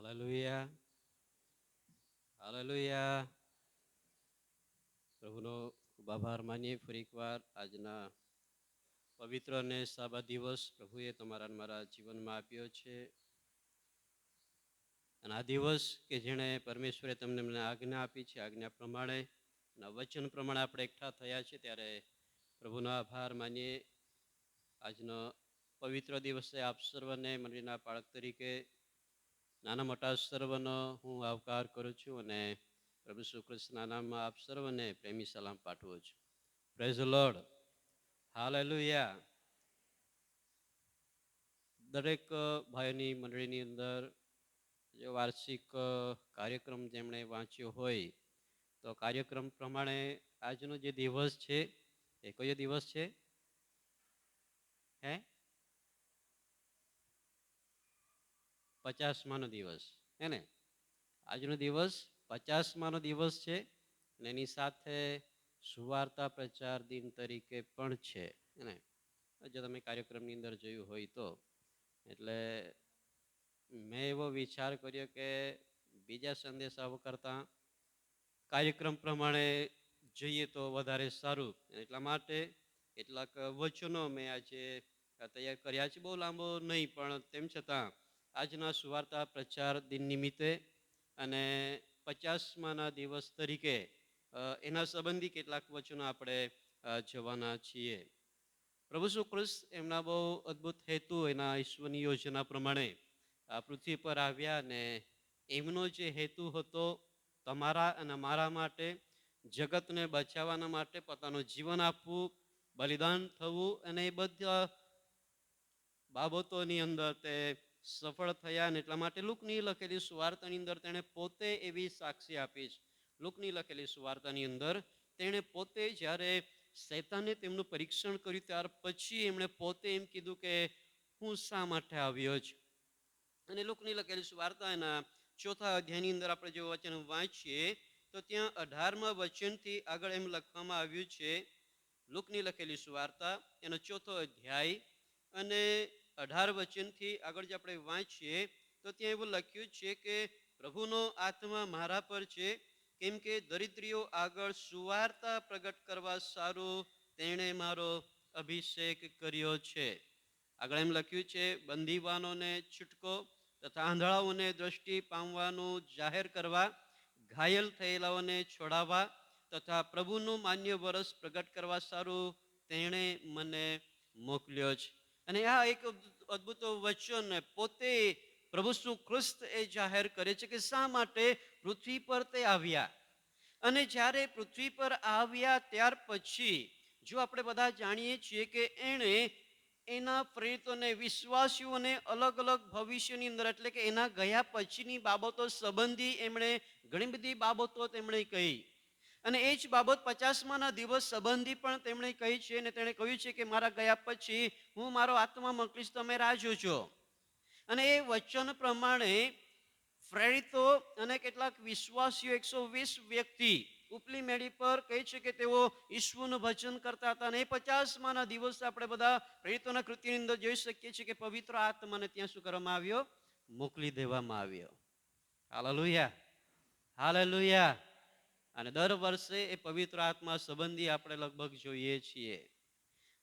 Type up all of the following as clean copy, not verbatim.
Hallelujah, hallelujah. પ્રભુનો ખૂબ આભાર માનીએ ફરી એકવાર આજના પવિત્ર અને સાબા દિવસ પ્રભુએ તમારા મારા જીવનમાં આપ્યો છે. અને આ દિવસ કે જેણે પરમેશ્વરે તમને મને આજ્ઞા આપી છે, આજ્ઞા પ્રમાણે અને વચન પ્રમાણે આપણે એકઠા થયા છે, ત્યારે પ્રભુનો આભાર માનીએ. આજનો પવિત્ર દિવસે આપ સર્વને મંડળીના પાળક તરીકે નાના મોટા સર્વનો હું આવકાર કરું છું અને પ્રભુ શ્રી કૃષ્ણના નામમાં આપ સર્વને પ્રેમી સલામ પાઠવું છું. Praise the lord, hallelujah. દરેક ભાઈઓની મંડળીની અંદર જે વાર્ષિક કાર્યક્રમ જેમણે વાંચ્યો હોય તો કાર્યક્રમ પ્રમાણે આજનો જે દિવસ છે એ કયો દિવસ છે? 50માનો દિવસ હે ને? આજનો દિવસ 50માનો દિવસ છે અને એની સાથે સુવાર્તા પ્રચાર દિન તરીકે પણ છે ને. જો તમે કાર્યક્રમની અંદર જોયું હોય તો એટલે મેં એવો વિચાર કર્યો કે બીજા સંદેશાઓ કરતાં કાર્યક્રમ પ્રમાણે જઈએ તો વધારે સારું. એટલા માટે કેટલાક વચનો મેં આજે તૈયાર કર્યા છે. બહુ લાંબો નહીં, પણ તેમ છતાં આજના સુવાર્તા પ્રચાર દિન નિમિત્તે અને 50માના દિવસ તરીકે એના સંબંધી કેટલાક વચનો આપણે જોવાના છીએ. પ્રભુ શ્રી કૃષ્ણ એમના બહુ અદ્ભુત હેતુ, એના ઈશ્વરની યોજના પ્રમાણે આ પૃથ્વી પર આવ્યા અને એમનો જે હેતુ હતો તમારા અને મારા માટે, જગતને બચાવવાના માટે પોતાનું જીવન આપવું, બલિદાન થવું, અને એ બધા બાબતોની અંદર તે સફળ થયા. અને એટલા માટે લુકની લખેલી સુવાર્તાની અંદર તેણે પોતે એવી સાક્ષી આપી છે. લુકની લખેલી સુવાર્તાની અંદર તેણે પોતે જ્યારે શૈતાને તેમનું પરીક્ષણ કર્યું ત્યાર પછી એમણે પોતે એમ કીધું કે હું શા માટે આવ્યો છું. અને લુકની લખેલી સુવાર્તા એના 4થા અધ્યાયની અંદર આપણે જો વચન વાંચીએ તો ત્યાં 18મા વચનથી આગળ એમ લખવામાં આવ્યું છે. લુકની લખેલી સુવાર્તા એનો 4થો અધ્યાય અને 18 વચનથી આગળ જે આપણે વાંચીએ તો ત્યાં એવું લખ્યું છે કે પ્રભુનો આત્મા મારા પર છે, કેમ કે દરિદ્રીઓ આગળ સુવાર્તા પ્રગટ કરવા સારું તેણે મારો અભિષેક કર્યો છે. આગળ એમ લખ્યું છે, બંદીવાનોને છૂટકો તથા આંધળાઓને દ્રષ્ટિ પામવાનું જાહેર કરવા, ઘાયલ થયેલાઓને છોડાવવા તથા પ્રભુનું માન્ય વરસ પ્રગટ કરવા સારું તેણે મને મોકલ્યો છે. અને આ એક અદ્ભુત વચન પોતે પ્રભુ શ્રી કૃષ્ણ એ જાહેર કરે છે કે શા માટે પૃથ્વી પર તે આવ્યા. અને જ્યારે પૃથ્વી પર આવ્યા ત્યાર પછી જો આપણે બધા જાણીએ છીએ કે એણે એના પ્રેરિતોને, વિશ્વાસીઓને અલગ અલગ ભવિષ્યની અંદર એટલે કે એના ગયા પછીની બાબતો સંબંધી એમણે ઘણી બધી બાબતો તેમણે કહી. અને એ જ બાબત 50માના દિવસ સંબંધી પણ તેમણે કહી છે. અને તેણે કહ્યું છે કે મારા ગયા પછી હું મારો આત્મા મોકલીશ, તમે રાહ જોજો. અને એ વચન પ્રમાણે પ્રેરિતો અને કેટલાક વિશ્વાસીઓ 120 વ્યક્તિ ઉપલી મેળી પર કહે છે કે તેઓ ઈશ્વરનું ભજન કરતા હતા. અને એ 50માના દિવસે આપણે બધા પ્રેરિતોના કૃત્યની અંદર જોઈ શકીએ છીએ કે પવિત્ર આત્માને ત્યાં શું કરવામાં આવ્યો? મોકલી દેવામાં આવ્યો. Hallelujah, hallelujah. અને દર વર્ષે એ પવિત્ર આત્મા સંબંધી આપણે લગભગ જોઈએ છીએ.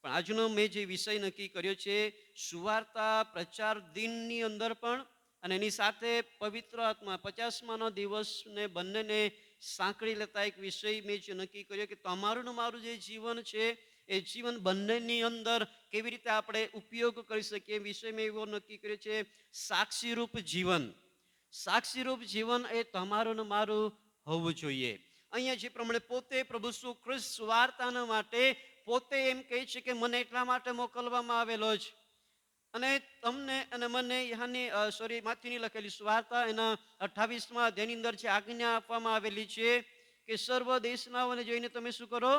પણ આજનો મેં જે વિષય નક્કી કર્યો છે સુવાર્તા પ્રચાર દિનની અંદર પણ અને એની સાથે પવિત્ર આત્મા 50માનો દિવસને બંનેને સાંકળી લેતા એક વિષય મેં જે નક્કી કર્યો કે તમારું ને મારું જે જીવન છે એ જીવન બંનેની અંદર કેવી રીતે આપણે ઉપયોગ કરી શકીએ. વિષય મેં એવો નક્કી કર્યો છે સાક્ષીરૂપ જીવન. સાક્ષીરૂપ જીવન એ તમારું ને મારું હોવું જોઈએ. અહીંયા જે પ્રમાણે પોતે પ્રભુ શ્રી કૃષ્ણ સુવાર્તાના માટે પોતે એમ કહે છે કે મને એટલા માટે મોકલવામાં આવેલો છે. અને તમને અને મને માથીની લખેલી સુવાર્તા એના 28મા અધ્યાયની અંદર જે આજ્ઞા આપવામાં આવેલી છે કે સર્વ દેશનાઓને જોઈને તમે શું કરો?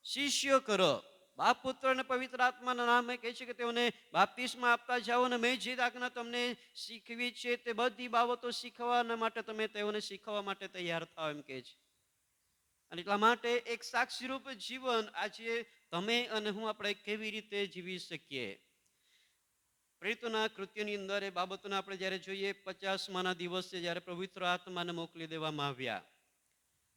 શિષ્ય કરો. બાપ, પુત્ર અને પવિત્ર આત્માના નામે કહે છે કે તેઓને બાપ્તિસ્મા આપતા જાઓ અને મેં જે આજ્ઞા તમને શીખવી છે તે બધી બાબતો શીખવાના માટે તમે તેઓને શીખવા માટે તૈયાર થાઓ એમ કહે છે. અને એટલા માટે એક સાક્ષીરૂપ જીવન આજે તમે અને હું આપણે કેવી રીતે જીવી શકીએ. પ્રેરિતોના કૃત્યની અંદર એ બાબતોને આપણે જ્યારે જોઈએ, 50માના દિવસે જ્યારે પવિત્ર આત્માને મોકલી દેવામાં આવ્યા.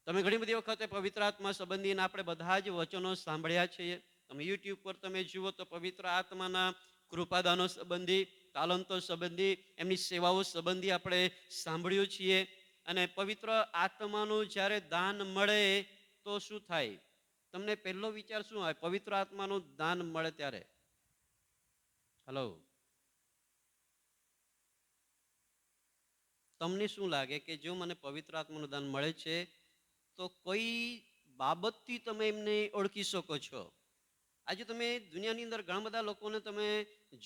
તમે ઘણી બધી વખતે પવિત્ર આત્મા સંબંધીને આપણે બધા જ વચનો સાંભળ્યા છીએ. તમે યુટ્યુબ પર તમે જુઓ તો પવિત્ર આત્માના કૃપાદાનો સંબંધી, તાલંતો સંબંધી, એમની સેવાઓ સંબંધી આપણે સાંભળ્યું છીએ. અને પવિત્ર આત્માનું જ્યારે દાન મળે તો શું થાય? તમને પહેલો વિચાર શું આવે પવિત્ર આત્માનું દાન મળે ત્યારે? હલો, તમને શું લાગે કે જો મને પવિત્ર આત્માનું દાન મળે છે તો કઈ બાબતથી તમે એમને ઓળખી શકો છો? આજે તમે દુનિયાની અંદર ઘણા બધા લોકોને તમે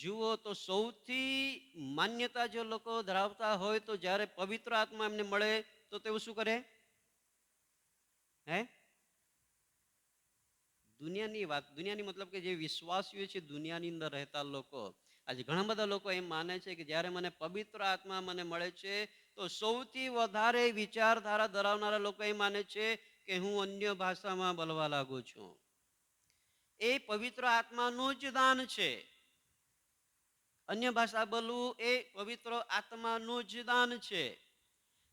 જુઓ તો સૌથી માન્યતા જો લોકો ધરાવતા હોય તો જ્યારે પવિત્ર આત્મા એમને મળે તો તેઓ શું કરે? હે, દુનિયાની વાત, દુનિયાની મતલબ કે જે વિશ્વાસીઓ છે દુનિયાની અંદર રહેતા લોકો, આજે ઘણા બધા લોકો એમ માને છે કે જ્યારે મને પવિત્ર આત્મા મને મળે છે તો સૌથી વધારે વિચારધારા ધરાવનારા લોકો એ માને છે કે હું અન્ય ભાષામાં બોલવા લાગુ છું. એ પવિત્ર આત્માનું જ દાન છે. અન્ય ભાષા બોલવું એ પવિત્ર આત્માનું જ દાન છે.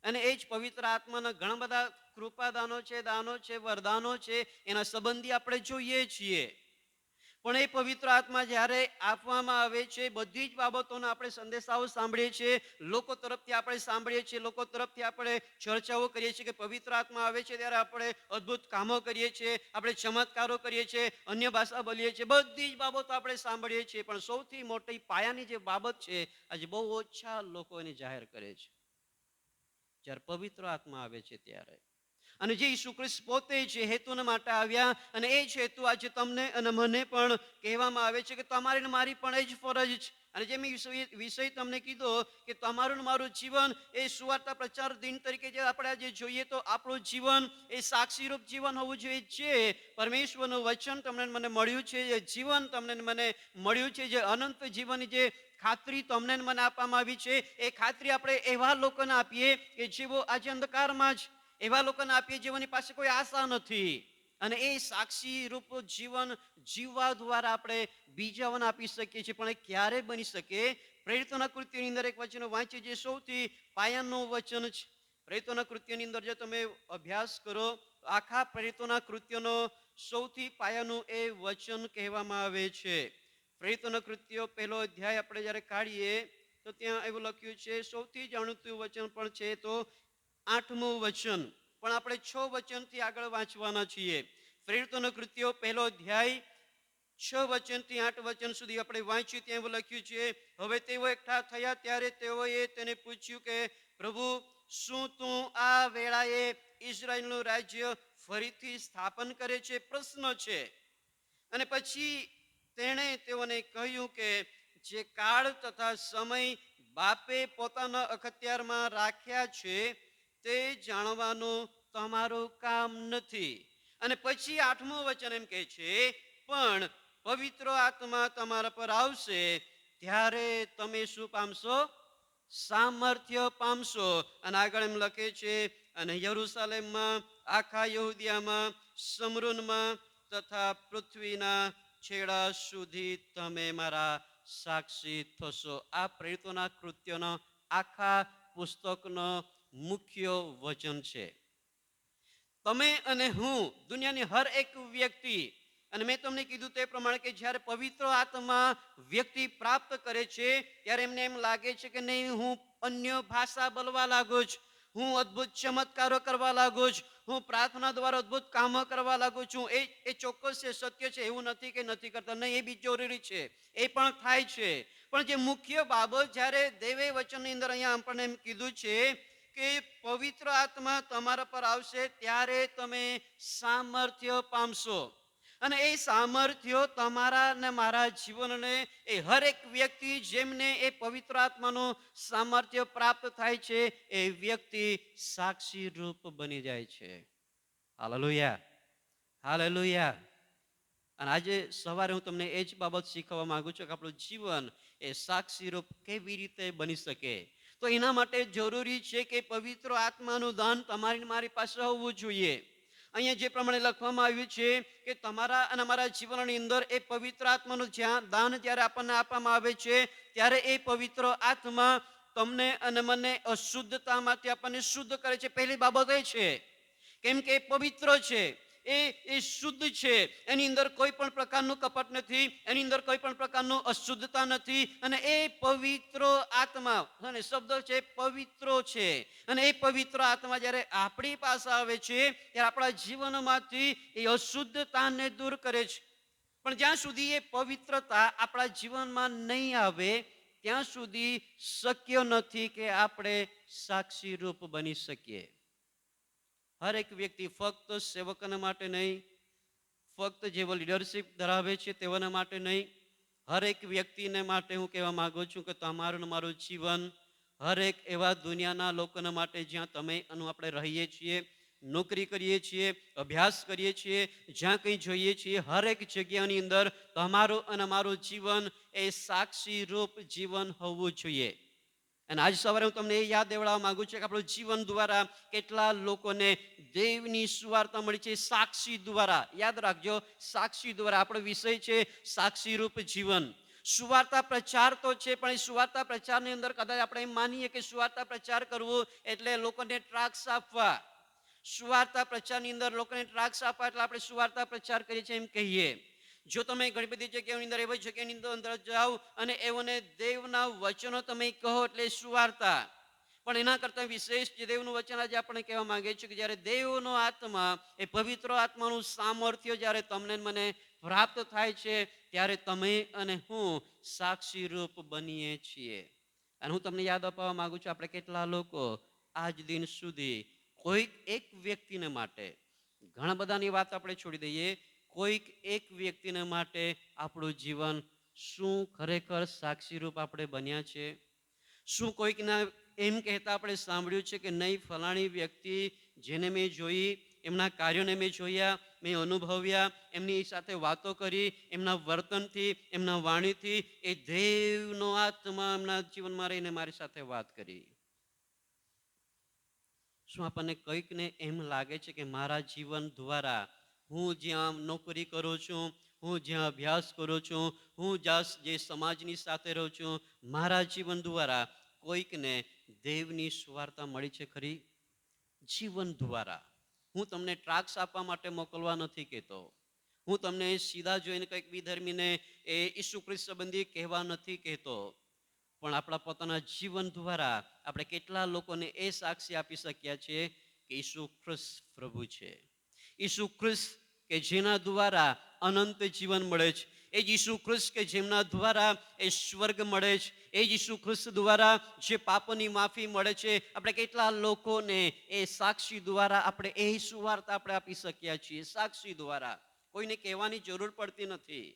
અને એ જ પવિત્ર આત્માના ઘણા બધા કૃપાદાનો છે, દાનો છે, વરદાનો છે, એના સંબંધી આપણે જોઈએ છીએ. પણ એ પવિત્ર આત્મા જ્યારે આપવામાં આવે છે, બધી જ બાબતોના આપણે સંદેશાઓ સાંભળીએ છીએ, લોકો તરફથી આપણે સાંભળીએ છીએ, લોકો તરફથી આપણે ચર્ચાઓ કરીએ છીએ કે પવિત્ર આત્મા આવે છે ત્યારે આપણે અદ્ભુત કામો કરીએ છીએ, આપણે ચમત્કારો કરીએ છીએ, અન્ય ભાષા બોલીએ છીએ, બધી જ બાબતો આપણે સાંભળીએ છીએ. પણ સૌથી મોટી પાયાની જે બાબત છે આજે બહુ ઓછા લોકો એને જાહેર કરે છે. જ્યારે પવિત્ર આત્મા આવે છે ત્યારે, અને જે ઈસુ ખ્રિસ્ત પોતે જે હેતુને માટે આવ્યા અને એ જ હેતુ આજે તમને અને મને પણ કહેવામાં આવે છે કે તમારી ને મારી પણ એ જ ફરજ છે. અને જે મેં વિષય તમને કીધો કે તમારું મારું જીવન એ સુવાર્તા પ્રચાર દિન તરીકે જે આપણે આજે જોઈએ તો આપણું જીવન એ સાક્ષીરૂપ જીવન હોવું જોઈએ. જે પરમેશ્વરનું વચન તમને મને મળ્યું છે, જે જીવન તમને મને મળ્યું છે, જે અનંત જીવનની જે ખાતરી તમને મને આપવામાં આવી છે, એ ખાતરી આપણે એવા લોકોને આપીએ કે જેઓ આજે અંધકારમાં જ, એવા લોકોને આપીએ જેઓની પાસે કોઈ આશા નથી. અને એ સાક્ષી રૂપ જીવન જીવવા દ્વારા આપણે બીજાઓને આપી શકીએ છીએ. પણ એ ક્યારે બની શકે? પ્રેરિતોના કૃત્યની અંદર એક વચન વાંચીએ જે સૌથી પાયાનું વચન છે. પ્રેરિતોના કૃત્યની અંદર જો તમે અભ્યાસ કરો આખા પ્રેરિતોના કૃત્યનો સૌથી પાયાનું એ વચન કહેવામાં આવે છે. પ્રેરિતોના કૃત્યો 1 અધ્યાય આપણે જ્યારે કાઢીએ તો ત્યાં એવું લખ્યું છે, સૌથી જાણીતું વચન પણ છે તો 8મું વચન, પણ આપણે 6 વચનથી આગળ વાંચવાના છીએ. પ્રેરિતોના કૃત્યો 1 અધ્યાય 6 વચનથી 8 વચન સુધી આપણે વાંચ્યું. ત્યાં એવું લખ્યું છે, હવે તેઓ એકઠા થયા ત્યારે તેઓએ તેને પૂછ્યું કે પ્રભુ, શું તું આ વેળાએ ઇઝરાયલનું રાજ્ય ફરીથી સ્થાપન કરે છે? પ્રશ્ન છે. અને પછી તેણે તેઓને કહ્યું કે જે કાળ તથા સમય બાપે પોતાના અખત્યારમાં રાખ્યા છે તે જાણવાનું તમારું કામ નથી. અને પછી 8મું વચન એમ કહે છે, પણ પવિત્ર આત્મા તમારા પર આવશે ત્યારે તમે શું પામશો? સામર્થ્ય પામશો. અને આગળ એમ લખે છે, અને યરૂશાલેમમાં, આખા યહૂદિયામાં, સમરૂનમાં તથા પૃથ્વીના છેડા સુધી તમે મારા સાક્ષી થશો. આ પ્રેરિતોના કૃત્યોનો આખા પુસ્તકનો મુખ્ય વચન છે. તમે અને હું, દુનિયાની હર એક વ્યક્તિ, અને મેં તમને કીધું તે પ્રમાણે કે જ્યારે પવિત્ર આત્મા વ્યક્તિ પ્રાપ્ત કરે છે ત્યારે એમને એમ લાગે છે કે નહીં, હું અન્ય ભાષા બોલવા લાગુ છું, હું અદ્ભુત ચમત્કારો કરવા લાગુ છું, હું પ્રાર્થના દ્વારા અદ્ભુત કામો કરવા લાગુ છું. એ ચોક્કસ છે, સત્ય છે, એવું નથી કે નથી કરતા, નહીં, એ બી જરૂરી છે, એ પણ થાય છે. પણ જે મુખ્ય બાબત જ્યારે દેવે વચનની અંદર અહીંયા આપણને એમ કીધું છે કે પવિત્ર આત્મા તમારા પર આવશે ત્યારે તમે સામર્થ્ય પામશો. અને એ સામર્થ્ય તમારા ને મારા જીવનને, એ હરેક વ્યક્તિ જેમને એ પવિત્ર આત્માનું સામર્થ્ય પ્રાપ્ત થાય છે એ વ્યક્તિ સાક્ષી રૂપ બની જાય છે. Hallelujah, hallelujah. અને આજે સવારે હું તમને એ જ બાબત શીખવવા માંગુ છું કે આપણું જીવન એ સાક્ષી રૂપ કેવી રીતે બની શકે. તો એના માટે જરૂરી છે કે પવિત્ર આત્માનું દાન તમારી મારી પાસે હોવું જોઈએ. અહીંયા જે પ્રમાણે લખવામાં આવ્યું છે કે તમારા અને અમારા જીવનની અંદર એ પવિત્ર આત્માનું દાન જ્યારે આપણને આપવામાં આવે છે ત્યારે એ પવિત્ર આત્મા તમને અને મને અશુદ્ધતામાંથી આપણને શુદ્ધ કરે છે. પહેલી બાબત એ છે કેમ કે એ પવિત્ર છે, એ શુદ્ધ છે, એની અંદર કોઈ પણ પ્રકારનું કપટ નથી, એની અંદર કોઈ પણ પ્રકારનું અશુદ્ધતા નથી. અને એ પવિત્ર આત્મા, અને શબ્દ છે પવિત્રો છે, અને એ પવિત્ર આત્મા જ્યારે આપણી પાસે આવે છે ત્યારે આપણા જીવનમાંથી એ અશુદ્ધતાને દૂર કરે છે. પણ જ્યાં સુધી એ પવિત્રતા આપણા જીવનમાં નહીં આવે ત્યાં સુધી શક્ય નથી કે આપણે સાક્ષી રૂપ બની શકીએ. હર એક વ્યક્તિ ફક્ત સેવકોના માટે નહીં, ફક્ત જેઓ લીડરશિપ ધરાવે છે તેઓના માટે નહીં, હર એક વ્યક્તિને માટે હું કહેવા માંગુ છું કે તમારું ને મારું જીવન હરેક એવા દુનિયાના લોકોના માટે જ્યાં તમે અને આપણે રહીએ છીએ, નોકરી કરીએ છીએ, અભ્યાસ કરીએ છીએ, જ્યાં કંઈ જોઈએ છીએ, હરેક જગ્યાની અંદર તમારું અને મારું જીવન એ સાક્ષી રૂપ જીવન હોવું જોઈએ. અને આજ સવારે હું તમને એ યાદ દેવડાવવા માંગુ છું કે આપણું જીવન દ્વારા કેટલા લોકોને દેવની સુવાર્તા મળી છે. સાક્ષી દ્વારા, યાદ રાખજો, સાક્ષી દ્વારા. આપણો વિષય છે સાક્ષી રૂપ જીવન. સુવાર્તા પ્રચાર તો છે, પણ એ સુવાર્તા પ્રચારની અંદર કદાચ આપણે એમ માનીએ કે સુવાર્તા પ્રચાર કરવું એટલે લોકોને ટ્રાક્સ આપવા. સુવાર્તા પ્રચારની અંદર લોકોને ટ્રાક્સ આપવા એટલે આપણે સુવાર્તા પ્રચાર કરીએ છીએ એમ કહીએ. જો તમે ઘણી બધી જગ્યાઓની અંદર એવી જગ્યાની અંદર જાઓ અને એઓને દેવના વચનો તમે કહો એટલે સુવાર્તા. પણ એના કરતાં વિશેષ જે દેવનું વચન આજે આપણે કહેવા માંગે છે કે જ્યારે દેવનો આત્મા, એ પવિત્ર આત્માનું સામર્થ્ય જ્યારે તમને મને પ્રાપ્ત થાય છે ત્યારે તમે અને હું સાક્ષી રૂપ બનીએ છીએ. અને હું તમને યાદ અપાવવા માંગુ છું, આપણે કેટલા લોકો આજ દિન સુધી કોઈક એક વ્યક્તિને માટે, ઘણા બધાની વાત આપણે છોડી દઈએ, કોઈક એક વ્યક્તિને માટે આપણું જીવન શું ખરેખર સાક્ષીરૂપ આપણે બન્યા છે? શું કોઈકના એમ કહેતા આપણે સાંભળ્યું છે કે નહીં, ફલાણી વ્યક્તિ જેને મેં જોઈ, એમના કાર્યોને મેં જોયા, મેં અનુભવ્યા, એમની સાથે વાતો કરી, એમના વર્તનથી, એમના વાણીથી એ દેવનો આત્મા એમના જીવનમાં રહીને મારી સાથે વાત કરી. શું આપણને કંઈકને એમ લાગે છે કે મારા જીવન દ્વારા, હું જ્યાં નોકરી કરું છું, હું જ્યાં અભ્યાસ કરું છું, હું જ્યાં જે સમાજની સાથે રહું છું, મારા જીવન દ્વારા કોઈકને દેવની સુવાર્તા મળી છે ખરી? જીવન દ્વારા. હું તમને ટ્રાક્સ આપવા માટે મોકલવા નથી કહેતો, હું તમને સીધા જોઈને કંઈક વિધર્મીને એ ઈસુ ખ્રિસ્ત સંબંધી કહેવા નથી કહેતો, પણ આપણા પોતાના જીવન દ્વારા આપણે કેટલા લોકોને એ સાક્ષી આપી શક્યા છીએ કે ઈસુ ખ્રિસ્ત પ્રભુ છે. ઈસુ ખ્રિસ્ત કે જેના દ્વારા અનંત જીવન મળે છે, એ જ ઈસુ ખ્રિસ્ત કે જેમના દ્વારા એ સ્વર્ગ મળે છે, એ જ ઈસુ ખ્રિસ્ત દ્વારા જે પાપોની માફી મળે છે. આપણે કેટલા લોકોને એ સાક્ષી દ્વારા આપણે એ સુવાર્તા આપણે આપી શક્યા છીએ. સાક્ષી દ્વારા કોઈને કહેવાની જરૂર પડતી નથી.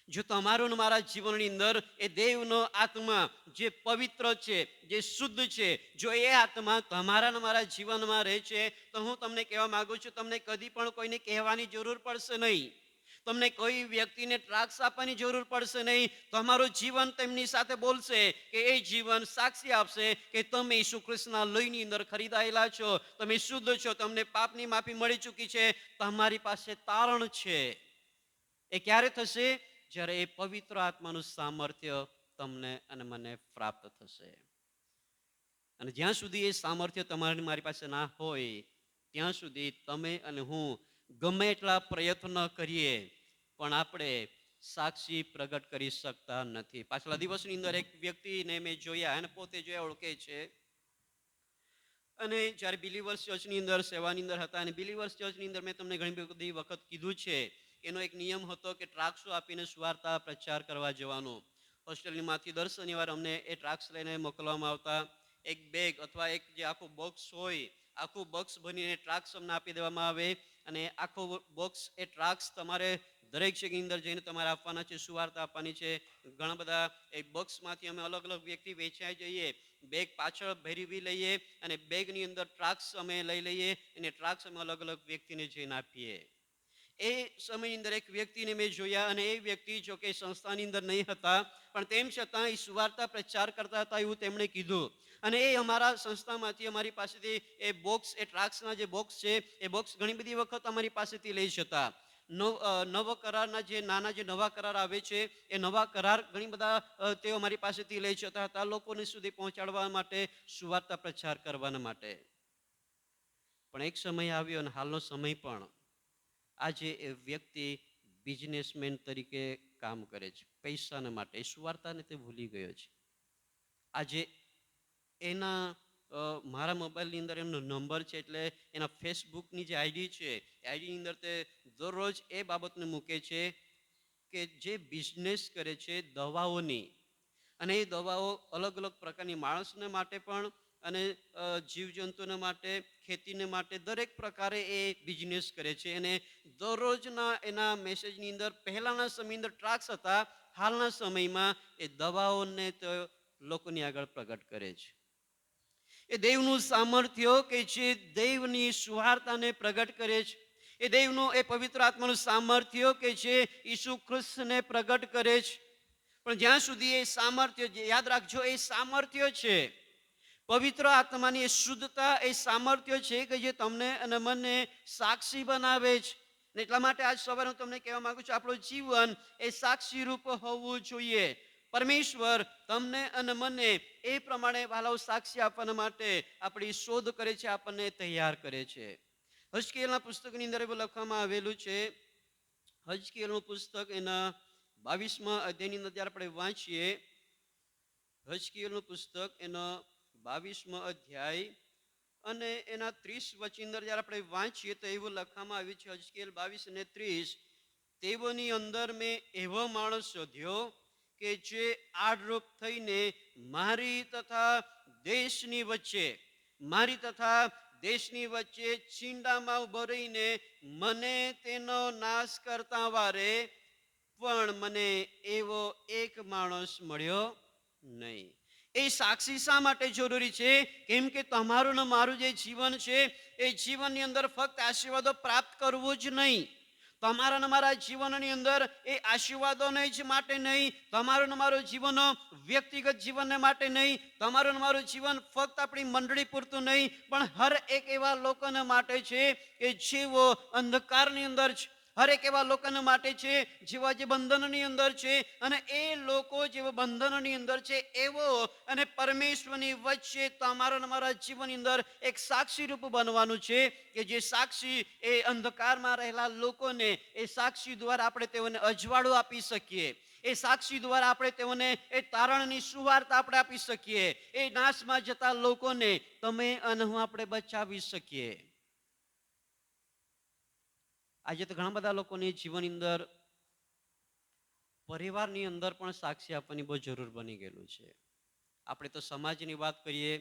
જો તમારું મારા જીવનની અંદર એ દેવનો આત્મા જે પવિત્ર છે, જે શુદ્ધ છે, જો એ આત્મા તમારા મારા જીવનમાં રહે છે તો હું તમને કહેવા માંગુ છું, તમને કદી પણ કોઈને કહેવાની જરૂર પડશે નહીં, તમને કોઈ વ્યક્તિને ટ્રાક્સ આપવાની જરૂર પડશે નહીં. તમારું જીવન તેમની સાથે બોલશે કે એ જીવન સાક્ષી આપશે કે તમે ઈસુ ખ્રિસ્તના લોહીની અંદર ખરીદાયેલા છો, તમે શુદ્ધ છો, તમને પાપની માફી મળી ચૂકી છે, તમારી પાસે તારણ છે. એ ક્યારે થશે? જ્યારે એ પવિત્ર આત્માનું સામર્થ્ય તમને અને મને પ્રાપ્ત થશે. અને જ્યાં સુધી એ સામર્થ્ય તમારી મારી પાસે ના હોય ત્યાં સુધી તમે અને હું ગમે એટલા પ્રયત્ન કરીએ પણ આપણે સાક્ષી પ્રગટ કરી શકતા નથી. પાછલા દિવસની અંદર એક વ્યક્તિને મેં જોયા, એને પોતે જોયા ઓળખે છે, અને જ્યારે બિલીવર્સ ચર્ચની અંદર સેવાની અંદર હતા, અને બિલીવર્સ ચર્ચની અંદર મેં તમને ઘણી બધી વખત કીધું છે, એનો એક નિયમ હતો કે ટ્રાક્સો આપીને સુવાર્તા પ્રચાર કરવા જવાનો. હોસ્ટેલમાંથી દર શનિવાર અમને એ ટ્રાક્સ લઈને મોકલવામાં આવતા. એક બેગ અથવા એક જે આખું બોક્સ હોય, આખું બોક્સ બનીને ટ્રાક્સ અમને આપી દેવામાં આવે, અને આખું બોક્સ એ ટ્રાક્સ તમારે દરેક જગ્યાની અંદર જઈને તમારે આપવાના છે, સુવાર્તા આપવાની છે. ઘણા બધા એ બોક્સમાંથી અમે અલગ અલગ વ્યક્તિ વેચાઈ જઈએ, બેગ પાછળ ભેરવી લઈએ અને બેગની અંદર ટ્રાક્સ અમે લઈ લઈએ અને ટ્રાક્સ અમે અલગ અલગ વ્યક્તિને જઈને આપીએ. એ સમયની અંદર એક વ્યક્તિને મેં જોયા, અને એ વ્યક્તિ જો કે સંસ્થાની અંદર નહીં હતા પણ તેમ છતાં એ સુવાર્તા પ્રચાર કરતા હતા એવું તેમણે કીધું. અને એ અમારા સંસ્થામાંથી અમારી પાસેથી એ બોક્સ, એ ટ્રાક્સના જે બોક્સ છે એ બોક્સ ઘણી બધી વખત અમારી પાસેથી લઈ જતા. નવ કરારના જે નાના જે નવા કરાર આવે છે એ નવા કરાર ઘણી બધા તેઓ અમારી પાસેથી લઈ જતા હતા લોકોને સુધી પહોંચાડવા માટે, સુવાર્તા પ્રચાર કરવાના માટે. પણ એક સમય આવ્યો અને હાલનો સમય પણ, આજે એ વ્યક્તિ બિઝનેસમેન તરીકે કામ કરે છે પૈસાના માટે. એ સુવાર્તાને તે ભૂલી ગયો છે. આજે એના મારા મોબાઈલની અંદર એમનો નંબર છે, એટલે એના ફેસબુકની જે આઈડી છે એ આઈડીની અંદર તે દરરોજ એ બાબતને મૂકે છે કે જે બિઝનેસ કરે છે દવાઓની, અને એ દવાઓ અલગ અલગ પ્રકારની માણસને માટે પણ અને જીવજંતુને માટે, ખેતીને માટે દરેક પ્રકારે એ બિઝનેસ કરે છે. અને દરરોજના એના મેસેજની અંદર પહેલાંના સમયની અંદર ટ્રાક્સ હતા, હાલના સમયમાં એ દવાઓને તો લોકોની આગળ પ્રગટ કરે છે. એ દેવનું સામર્થ્ય કે જે દેવની સુવાર્તાને પ્રગટ કરે છે, એ દેવનું એ પવિત્ર આત્માનું સામર્થ્ય કે જે ઈસુ ખ્રિસ્તને પ્રગટ કરે છે. પણ જ્યાં સુધી એ સામર્થ્ય, યાદ રાખજો, એ સામર્થ્ય છે, પવિત્ર આત્માની એ શુદ્ધતા, એ સામર્થ્ય છે કે જે તમને અને મને સાક્ષી બનાવે છે. એટલા માટે આજ સવારે હું તમને કહેવા માંગુ છું, આપણું જીવન એ સાક્ષી રૂપ હોવું જોઈએ. પરમેશ્વર તમને અને મને એ પ્રમાણે વાલાઓ સાક્ષી આપવાના માટે આપણી શોધ કરે છે, આપણને તૈયાર કરે છે. હજકીએલના પુસ્તકની અંદર એવું લખવામાં આવેલું છે, હજકીએલનું પુસ્તક એના 22મા અધ્યાયની અંદર જ્યારે આપણે વાંચીએ, હજકીએલનું પુસ્તક એના 22મા અધ્યાય અને એના 30 વચન અંદર જ્યારે આપણે વાંચીએ તો એવું લખવામાં આવ્યું છે, હજકીએલ 22 અને 30, તેઓની અંદર મેં એવો માણસ શોધ્યો કે જે આડરૂપ થઈને મારી તથા દેશની વચ્ચે છીંડામાં ઉભો રહીને મને તેનો નાશ કરતા વારે પણ મને એવો એક માણસ મળ્યો નહીં. એ સાક્ષી શા માટે જરૂરી છે? કેમ કે તમારું ને મારું જે જીવન છે એ જીવનની અંદર ફક્ત આશીર્વાદો પ્રાપ્ત કરવું જ નહીં, તમારા ને મારા જીવનની અંદર એ આશીર્વાદોને જ માટે નહીં, તમારું ને મારું જીવન વ્યક્તિગત જીવનને માટે નહીં, તમારું ને મારું જીવન ફક્ત આપણી મંડળી પૂરતું નહીં, પણ હર એક એવા લોકોને માટે છે કે જેઓ અંધકારની અંદર છે, હરેક એવા લોકોને માટે છે જેવા જે બંધનની અંદર છે. અને એ લોકો જેવા બંધનની અંદર છે એવો અને પરમેશ્વરની વચ્ચે તમારા મારા જીવનની અંદર એક સાક્ષી રૂપ બનવાનું છે કે જે સાક્ષી એ અંધકારમાં રહેલા લોકોને એ સાક્ષી દ્વારા આપણે તેઓને અજવાળો આપી શકીએ, એ સાક્ષી દ્વારા આપણે તેઓને એ તારણની સુવાર્તા આપણે આપી શકીએ, એ નાશમાં જતા લોકોને તમે અને હું આપણે બચાવી શકીએ. આજે તો ઘણા બધા લોકોની જીવનની અંદર પરિવારની અંદર પણ સાક્ષી આપવાની બહુ જરૂર બની ગયેલું છે. આપણે તો સમાજની વાત કરીએ,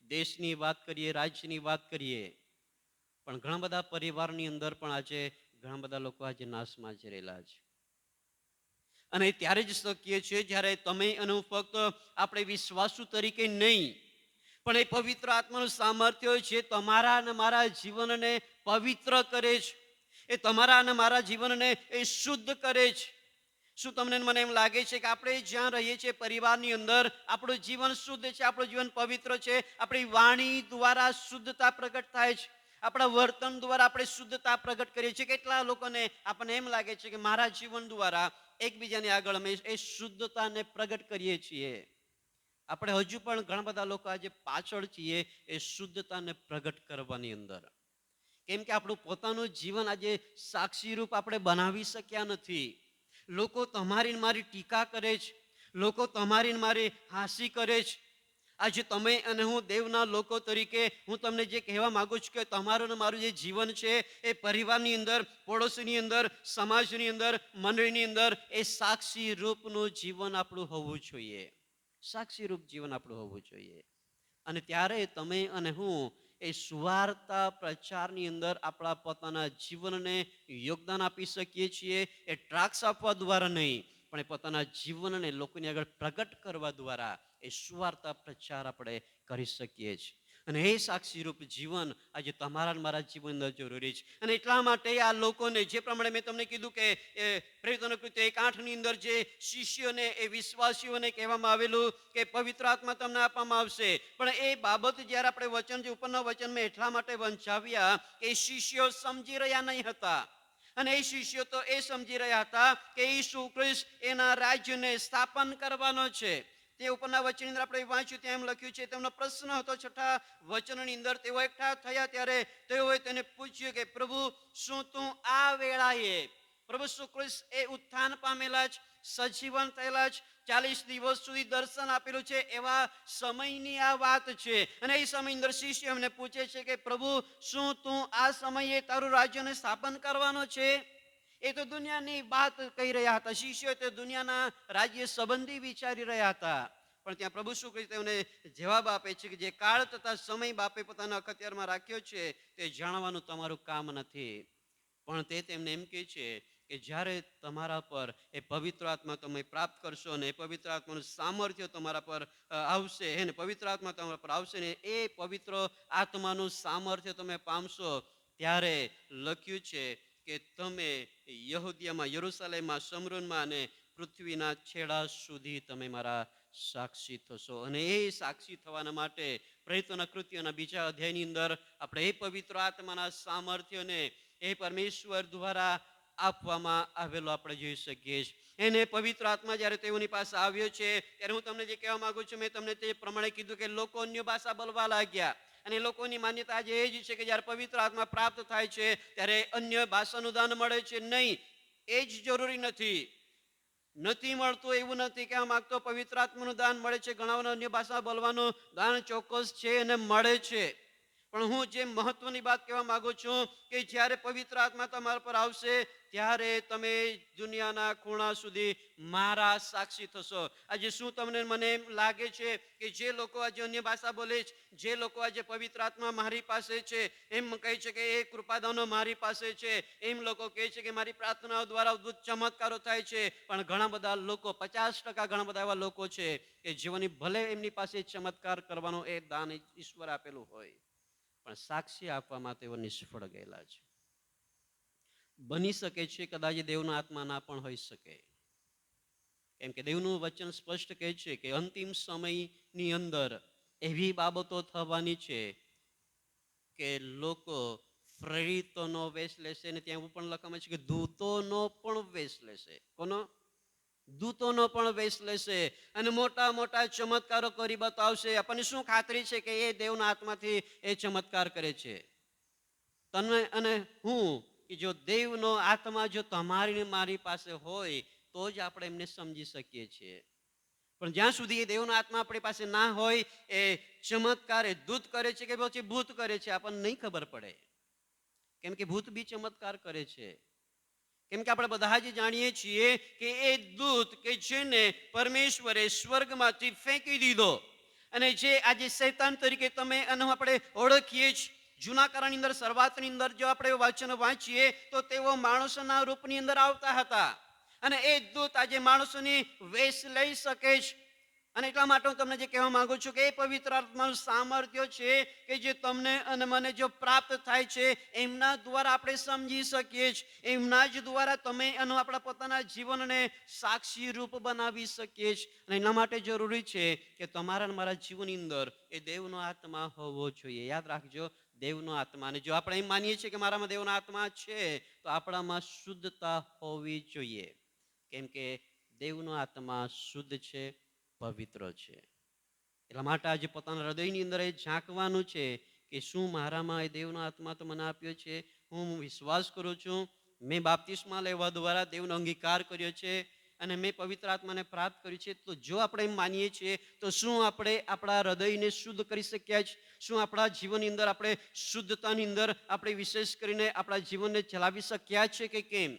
દેશની વાત કરીએ, રાજ્યની વાત કરીએ, પણ ઘણા બધા પરિવારની અંદર પણ આજે ઘણા બધા લોકો આજે નાશમાં જ રહેલા છે. અને ત્યારે જ શક્ય છે જ્યારે તમે અને હું ફક્ત આપણે વિશ્વાસુ તરીકે નહીં, પણ એ પવિત્ર આત્માનું સામર્થ્ય છે તમારા અને મારા જીવનને પવિત્ર કરે છે, એ તમારા અને મારા જીવનને એ શુદ્ધ કરે છે. શું તમને મને એમ લાગે છે કે આપણે જ્યાં રહીએ છીએ પરિવારની અંદર આપણું જીવન શુદ્ધ છે, આપણું જીવન પવિત્ર છે, આપણી વાણી દ્વારા શુદ્ધતા પ્રગટ થાય છે, આપણા વર્તન દ્વારા આપણે શુદ્ધતા પ્રગટ કરીએ છીએ? કેટલા લોકોને આપણને એમ લાગે છે કે મારા જીવન દ્વારા એકબીજાની આગળ અમે એ શુદ્ધતાને પ્રગટ કરીએ છીએ. આપણે હજુ પણ ઘણા બધા લોકો આજે પાછળ છીએ એ શુદ્ધતાને પ્રગટ કરવાની અંદર, કેમ કે આપણું પોતાનું જીવન આજે સાક્ષી રૂપ આપણે બનાવી શક્યા નથી. લોકો તમારી મારી ટીકા કરે છે, લોકો તમારી મારી હાંસી કરે છે. આજે તમે અને હું દેવના લોકો તરીકે હું તમને જે કહેવા માંગુ છું કે તમારું ને મારું જે જીવન છે એ પરિવારની અંદર, પડોશીની અંદર, સમાજની અંદર, મંડળીની અંદર એ સાક્ષી રૂપનું જીવન આપણું હોવું જોઈએ, સાક્ષી રૂપ જીવન આપણું હોવું જોઈએ. અને ત્યારે તમે અને હું એ સુવાર્તા પ્રચારની અંદર આપણા પોતાના જીવનને યોગદાન આપી શકીએ છીએ. એ ટ્રાક્સ આપવા દ્વારા નહીં, પણ એ પોતાના જીવનને લોકોની આગળ પ્રગટ કરવા દ્વારા એ સુવાર્તા પ્રચાર આપણે કરી શકીએ છીએ. અને એ સાક્ષીરૂપ જીવન આજે તમારા અને મારા જીવન અંદર જરૂરી છે. અને એટલા માટે આ લોકોને જે પ્રમાણે મેં તમને કીધું કે પ્રેરિતોના કૃત્ય 1:8 અંદર જે શિષ્યોને એ વિશ્વાસીઓને કહેવામાં આવેલું કે પવિત્ર આત્મા તમને આપવામાં આવશે, પણ એ બાબત જ્યારે આપણે વચન જે ઉપરના વચન મેં એટલા માટે વંચાવ્યા કે શિષ્યો સમજી રહ્યા નહીં હતા. અને એ શિષ્યો તો એ સમજી રહ્યા હતા કે ઈસુ ખ્રિસ્ત એના રાજ્યને સ્થાપન કરવાનો છે. તે ઉપરના વચનની અંદર આપણે વાંચ્યું ત્યાં એમ લખ્યું છે, તેમનો પ્રશ્ન હતો 6 વચનની અંદર, તેઓ એકઠા થયા ત્યારે તેઓએ તેને પૂછ્યું કે પ્રભુ, શું તું આ વેળાએ, પ્રભુ ઈસુ ખ્રિસ્ત એ ઉત્થાન પામેલા જ, સજીવન થયેલા જ, 40 દિવસ સુધી દર્શન આપેલું છે એવા સમયની આ વાત છે. અને એ સમય અંદર શિષ્ય એમને પૂછે છે કે પ્રભુ, શું તું આ સમયે તારું રાજ્યને સ્થાપન કરવાનો છે? એ તો દુનિયાની વાત કહી રહ્યા હતા. શિષ્યો તે દુનિયાના રાજ્ય સંબંધી વિચારી રહ્યા હતા. પણ ત્યાં પ્રભુ શું કહે તેમને જવાબ આપે છે કે જે કાળ તથા સમય બાપે પોતાના અખત્યારમાં રાખ્યો છે તે જાણવાનું તમારું કામ નથી. પણ તે તેમને એમ કહે છે કે જ્યારે તમારા પર એ પવિત્ર આત્મા તમે પ્રાપ્ત કરશો અને એ પવિત્ર આત્માનું સામર્થ્ય તમારા પર આવશે, અને પવિત્ર આત્મા તમારા પર આવશે ને એ પવિત્ર આત્માનું સામર્થ્ય તમે પામશો, ત્યારે લખ્યું છે કે તમે યહૂદિયામાં, યરૂશલેમમાં, શમરોનમાં અને પૃથ્વીના છેડા સુધી તમે મારા સાક્ષી થશો. અને એ સાક્ષી થવાના માટે પ્રેરિતોના કૃત્યોના 2 અધ્યાયની અંદર આપણે એ પવિત્ર આત્માના સામર્થ્યને એ પરમેશ્વર દ્વારા આપવામાં આવેલો આપણે જોઈ શકીએ છીએ. એને પવિત્ર આત્મા જ્યારે તેઓની પાસે આવ્યો છે ત્યારે હું તમને જે કહેવા માંગુ છું, મેં તમને તે પ્રમાણે કીધું કે લોકો અન્ય ભાષા બોલવા લાગ્યા. અને લોકોની માન્યતા આજે એ જ છે કે જ્યારે પવિત્ર આત્મા પ્રાપ્ત થાય છે ત્યારે અન્ય ભાષાનું દાન મળે છે. નહીં, એ જ જરૂરી નથી મળતું. એવું નથી કે આ માગતો પવિત્ર આત્માનું દાન મળે છે. ઘણાઓને અન્ય ભાષા બોલવાનું દાન ચોક્કસ છે અને મળે છે. પણ હું જે મહત્વની વાત કહેવા માંગુ છું કે જ્યારે પવિત્ર આત્મા તમારા પર આવશે ત્યારે તમે દુનિયાના ખૂણા સુધી મારા સાક્ષી થશો. આજે શું તમને મને એમ લાગે છે કે જે લોકો આજે અન્ય ભાષા બોલે છે, જે લોકો આજે પવિત્ર આત્મા મારી પાસે છે, એમ કહે છે કે એ કૃપાદાનો મારી પાસે છે, એમ લોકો કહે છે કે મારી પ્રાર્થનાઓ દ્વારા અદ્ભુત ચમત્કારો થાય છે, પણ ઘણા બધા લોકો, 50% ઘણા બધા એવા લોકો છે કે જેઓની ભલે એમની પાસે ચમત્કાર કરવાનો એ દાન ઈશ્વર આપેલું હોય, પણ સાક્ષી આપવામાં તેઓ નિષ્ફળ ગયેલા છે. બની શકે છે કદાચ દેવનો આત્મા ના પણ હોઈ શકે, કેમ કે દેવનું વચન સ્પષ્ટ કહે છે કે અંતિમ સમયની અંદર એવી બાબતો થવાની છે કે લોકો પ્રેરિતોનો વેશ લેશે, અને ત્યાં એવું પણ લખવામાં છે કે દૂતોનો પણ વેશ લેશે. કોનો? દૂતોનો પણ વેશ લેશે અને મોટા મોટા ચમત્કારો કરી બતાવશે. આપણને શું ખાતરી છે કે એ દેવના આત્માથી એ ચમત્કાર કરે છે? તને અને હું, કે જો દેવનો આત્મા જો તમારી મારી પાસે હોય તો જ આપણે એમને સમજી શકીએ છીએ. પણ જ્યાં સુધી એ દેવનો આત્મા આપણી પાસે ના હોય, એ ચમત્કાર એ દૂત કરે છે કે પછી ભૂત કરે છે આપણને નહીં ખબર પડે. કેમ કે ભૂત બી ચમત્કાર કરે છે. કેમ કે આપણે બધા જ જાણીએ છીએ કે એ દૂત કે જેને પરમેશ્વરે સ્વર્ગમાંથી ફેંકી દીધો, અને જે આજે શૈતાન તરીકે તમે અને આપણે ઓળખીએ છીએ, જૂના કરારની અંદર શરૂઆતની અંદર જો આપણે વચન વાંચીએ તો તેઓ માણસોના રૂપની અંદર આવતા હતા, અને એ દૂત આજે માણસોની વેશ લઈ શકે છે. અને એટલા માટે હું તમને જે કહેવા માંગુ છું કે એ પવિત્ર આત્માનું સામર્થ્ય છે કે જે તમને અને મને જો પ્રાપ્ત થાય છે, એમના દ્વારા આપણે સમજી શકીએ છીએ, એમના જ દ્વારા તમે અને આપણા પોતાના જીવનને સાક્ષી રૂપ બનાવી શકીએ છીએ. અને એના માટે જરૂરી છે કે તમારા અને મારા જીવનની અંદર એ દેવનો આત્મા હોવો જોઈએ. યાદ રાખજો, દેવનો આત્મા. અને જો આપણે એમ માનીએ છીએ કે મારામાં દેવનો આત્મા છે તો આપણામાં શુદ્ધતા હોવી જોઈએ, કેમ કે દેવનો આત્મા શુદ્ધ છે, પવિત્ર છે. એટલા માટે આજે પોતાના હૃદયની અંદર એ ઝાંકવાનું છે કે શું મારામાં એ દેવનો આત્મા તો મને આપ્યો છે, હું વિશ્વાસ કરું છું, મેં બાપ્તિસ્મા લેવા દ્વારા દેવનો અંગીકાર કર્યો છે અને મેં પવિત્ર આત્માને પ્રાપ્ત કર્યું છે. તો જો આપણે એમ માનીએ છીએ તો શું આપણે આપણા હૃદયને શુદ્ધ કરી શક્યા છે? શું આપણા જીવનની અંદર આપણે શુદ્ધતાની અંદર આપણે વિશેષ કરીને આપણા જીવનને ચલાવી શક્યા છે કે કેમ?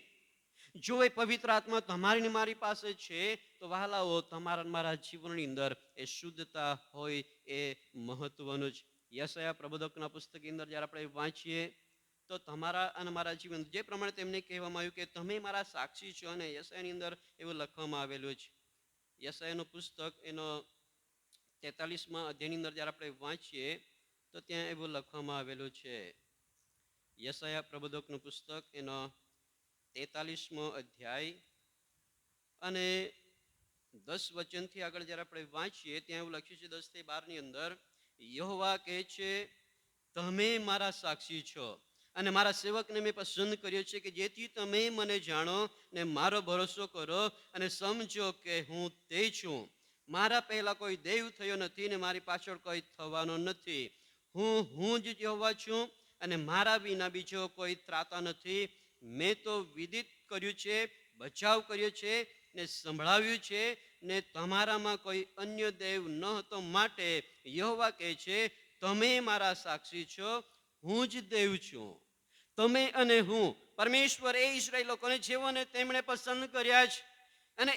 જો એ પવિત્ર આત્મા તમારી મારી પાસે છે તો વહાલાઓ, તમારા મારા જીવનની અંદર એ શુદ્ધતા હોય એ મહત્વનું છે. યશાયા પ્રબોધકના પુસ્તકની અંદર જ્યારે આપણે વાંચીએ તો તમારા અને મારા જીવન જે પ્રમાણે તેમને કહેવામાં આવ્યું કે તમે મારા સાક્ષી છો, અને યશાયાની અંદર એવું લખવામાં આવેલું છે. યશાયાનું પુસ્તક એનો 43મા અધ્યાયની અંદર જ્યારે આપણે વાંચીએ તો ત્યાં એવું લખવામાં આવેલું છે, યશાયા પ્રબોધકનું પુસ્તક એનો 43મો અધ્યાય અને 10 વચનથી આગળ જ્યારે આપણે વાંચીએ ત્યાં એવું લખ્યું છે 10-12 અંદર, યહોવા કહે છે, તમે મારા સાક્ષી છો અને મારા સેવકને મેં પસંદ કર્યો છે કે જેથી તમે મને જાણો ને મારો ભરોસો કરો અને સમજો કે હું તે છું. મારા પહેલા કોઈ દેવ થયો નથી ને મારી પાછળ કોઈ થવાનો નથી. હું જ યહોવા છું અને મારા વિના બીજો કોઈ ત્રાતા નથી. મેં તો વિદિત કર્યું છે, બચાવ કર્યો છે ને સંભળાવ્યું છે ને તમારામાં કોઈ અન્ય દેવ ન હતો. માટે યહોવા કહે છે, તમે મારા સાક્ષી છો, હું જ દેવ છું. તમે અને હું, પરમેશ્વર એ ઇઝરાયલ લોકોને જેઓને તેમણે પસંદ કર્યા છે અને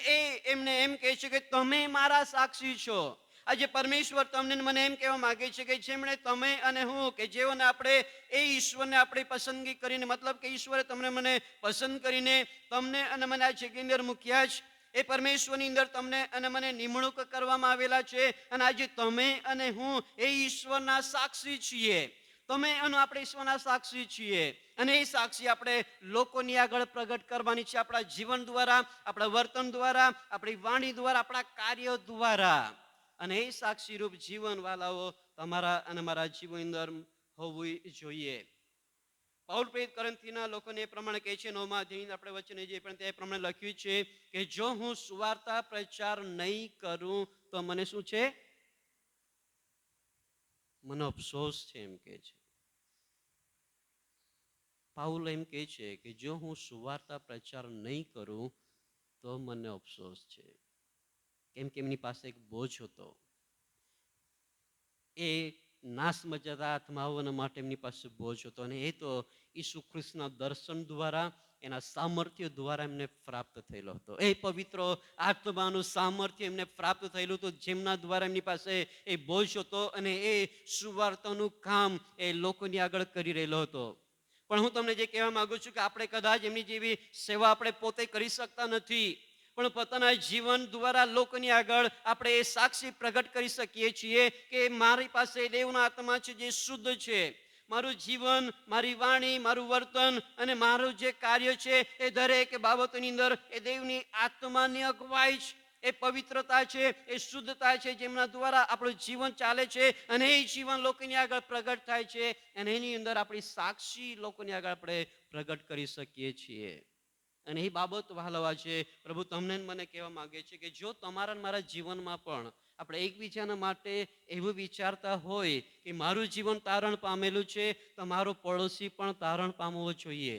એમને એમ કહે છે કે તમે મારા સાક્ષી છો. આજે પરમેશ્વર તમને મને એમ કહેવા માંગે છે કે જેમણે તમે અને હું, કે જેઓને આપણે એ ઈશ્વરને આપણી પસંદગી કરીને, મતલબ કે ઈશ્વરે તમને મને પસંદ કરીને તમને અને મને આ જગ્યાની અંદર મૂક્યા છે. એ પરમેશ્વરની અંદર તમને અને મને નિમણૂક કરવામાં આવેલા છે અને આજે તમે અને હું એ ઈશ્વરના સાક્ષી છીએ. તમે અને આપણે ઈશ્વરના સાક્ષી છીએ અને એ સાક્ષી આપણે લોકોની આગળ પ્રગટ કરવાની છે, આપણા જીવન દ્વારા, આપણા વર્તન દ્વારા, આપણી વાણી દ્વારા, આપણા કાર્યો દ્વારા. અને એ સાક્ષીરૂપ જીવન વાલાઓ તમારા અને મારા જીવન અંદર હોવું જોઈએ. પાઉલ પ્રેરિત કોરિન્થીના લોકોને એ પ્રમાણે કહે છે, 9મા અધ્યાયની આપણે વચને જે પણ તે પ્રમાણે લખ્યું છે કે જો હું સુવાર્તા પ્રચાર નહીં કરું તો મને શું છે? મને અફસોસ છે, એમ કે છે. પાઉલ એમ કહે છે કે જો હું સુવાર્તા પ્રચાર નહીં કરું તો મને અફસોસ છે. કેમ કે એમની પાસે એક બોજ હતો. એ નાશમાં જતા આત્માઓના માટે એમની પાસે બોજ હતો અને એ તો ઈસુ ખ્રિસ્તના દર્શન દ્વારા, એના સામર્થ્ય દ્વારા એમને પ્રાપ્ત થયેલો હતો. એ પવિત્ર આત્માનું સામર્થ્ય એમને પ્રાપ્ત થયેલું હતું, જેમના દ્વારા એમની પાસે એ બોજ હતો અને એ સુવાર્તાનું કામ એ લોકોની આગળ કરી રહેલો હતો. પણ હું તમને જે કહેવા માંગુ છું કે આપણે કદાચ એમની જેવી સેવા આપણે પોતે કરી શકતા નથી, પણ પોતાના જીવન દ્વારા લોકોની આગળ આપણે એ સાક્ષી પ્રગટ કરી શકીએ છીએ કે મારી પાસે દેવનો આત્મા છે જે શુદ્ધ છે. મારું જીવન, મારી વાણી, મારું વર્તન અને મારું જે કાર્ય છે એ દરેક બાબતોની અંદર એ દેવની આત્માની અગવાઈ છે, એ પવિત્રતા છે, એ શુદ્ધતા છે, જેમના દ્વારા આપણું જીવન ચાલે છે અને એ જીવન લોકોની આગળ પ્રગટ થાય છે અને એની અંદર આપણી સાક્ષી લોકોની આગળ આપણે પ્રગટ કરી શકીએ છીએ. અને એ બાબત વહાલવા છે પ્રભુ તમને મને કહેવા માંગે છે કે જો તમારા મારા જીવનમાં પણ આપણે એકબીજાના માટે એવું વિચારતા હોય કે મારું જીવન તારણ પામેલું છે તો મારો પડોશી પણ તારણ પામવો જોઈએ.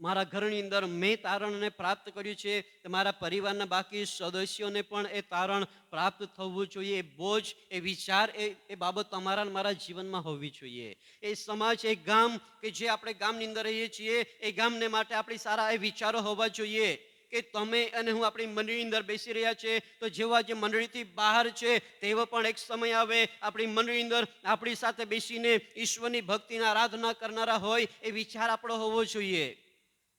મારા ઘરની અંદર મેં તારણને પ્રાપ્ત કર્યું છે તો મારા પરિવારના બાકી સદસ્યોને પણ એ તારણ પ્રાપ્ત થવું જોઈએ. એ બોજ, એ વિચાર, એ બાબત તમારા મારા જીવનમાં હોવી જોઈએ. એ સમાજ, એ ગામ કે જે આપણે ગામની અંદર રહીએ છીએ, એ ગામને માટે આપણી સારા એ વિચારો હોવા જોઈએ કે તમે અને હું આપણી મંડળીની અંદર બેસી રહ્યા છે તો જેવા જે મંડળીથી બહાર છે તેવો પણ એક સમય આવે આપણી મંડળીની અંદર આપણી સાથે બેસીને ઈશ્વરની ભક્તિના આરાધના કરનારા હોય એ વિચાર આપણો હોવો જોઈએ.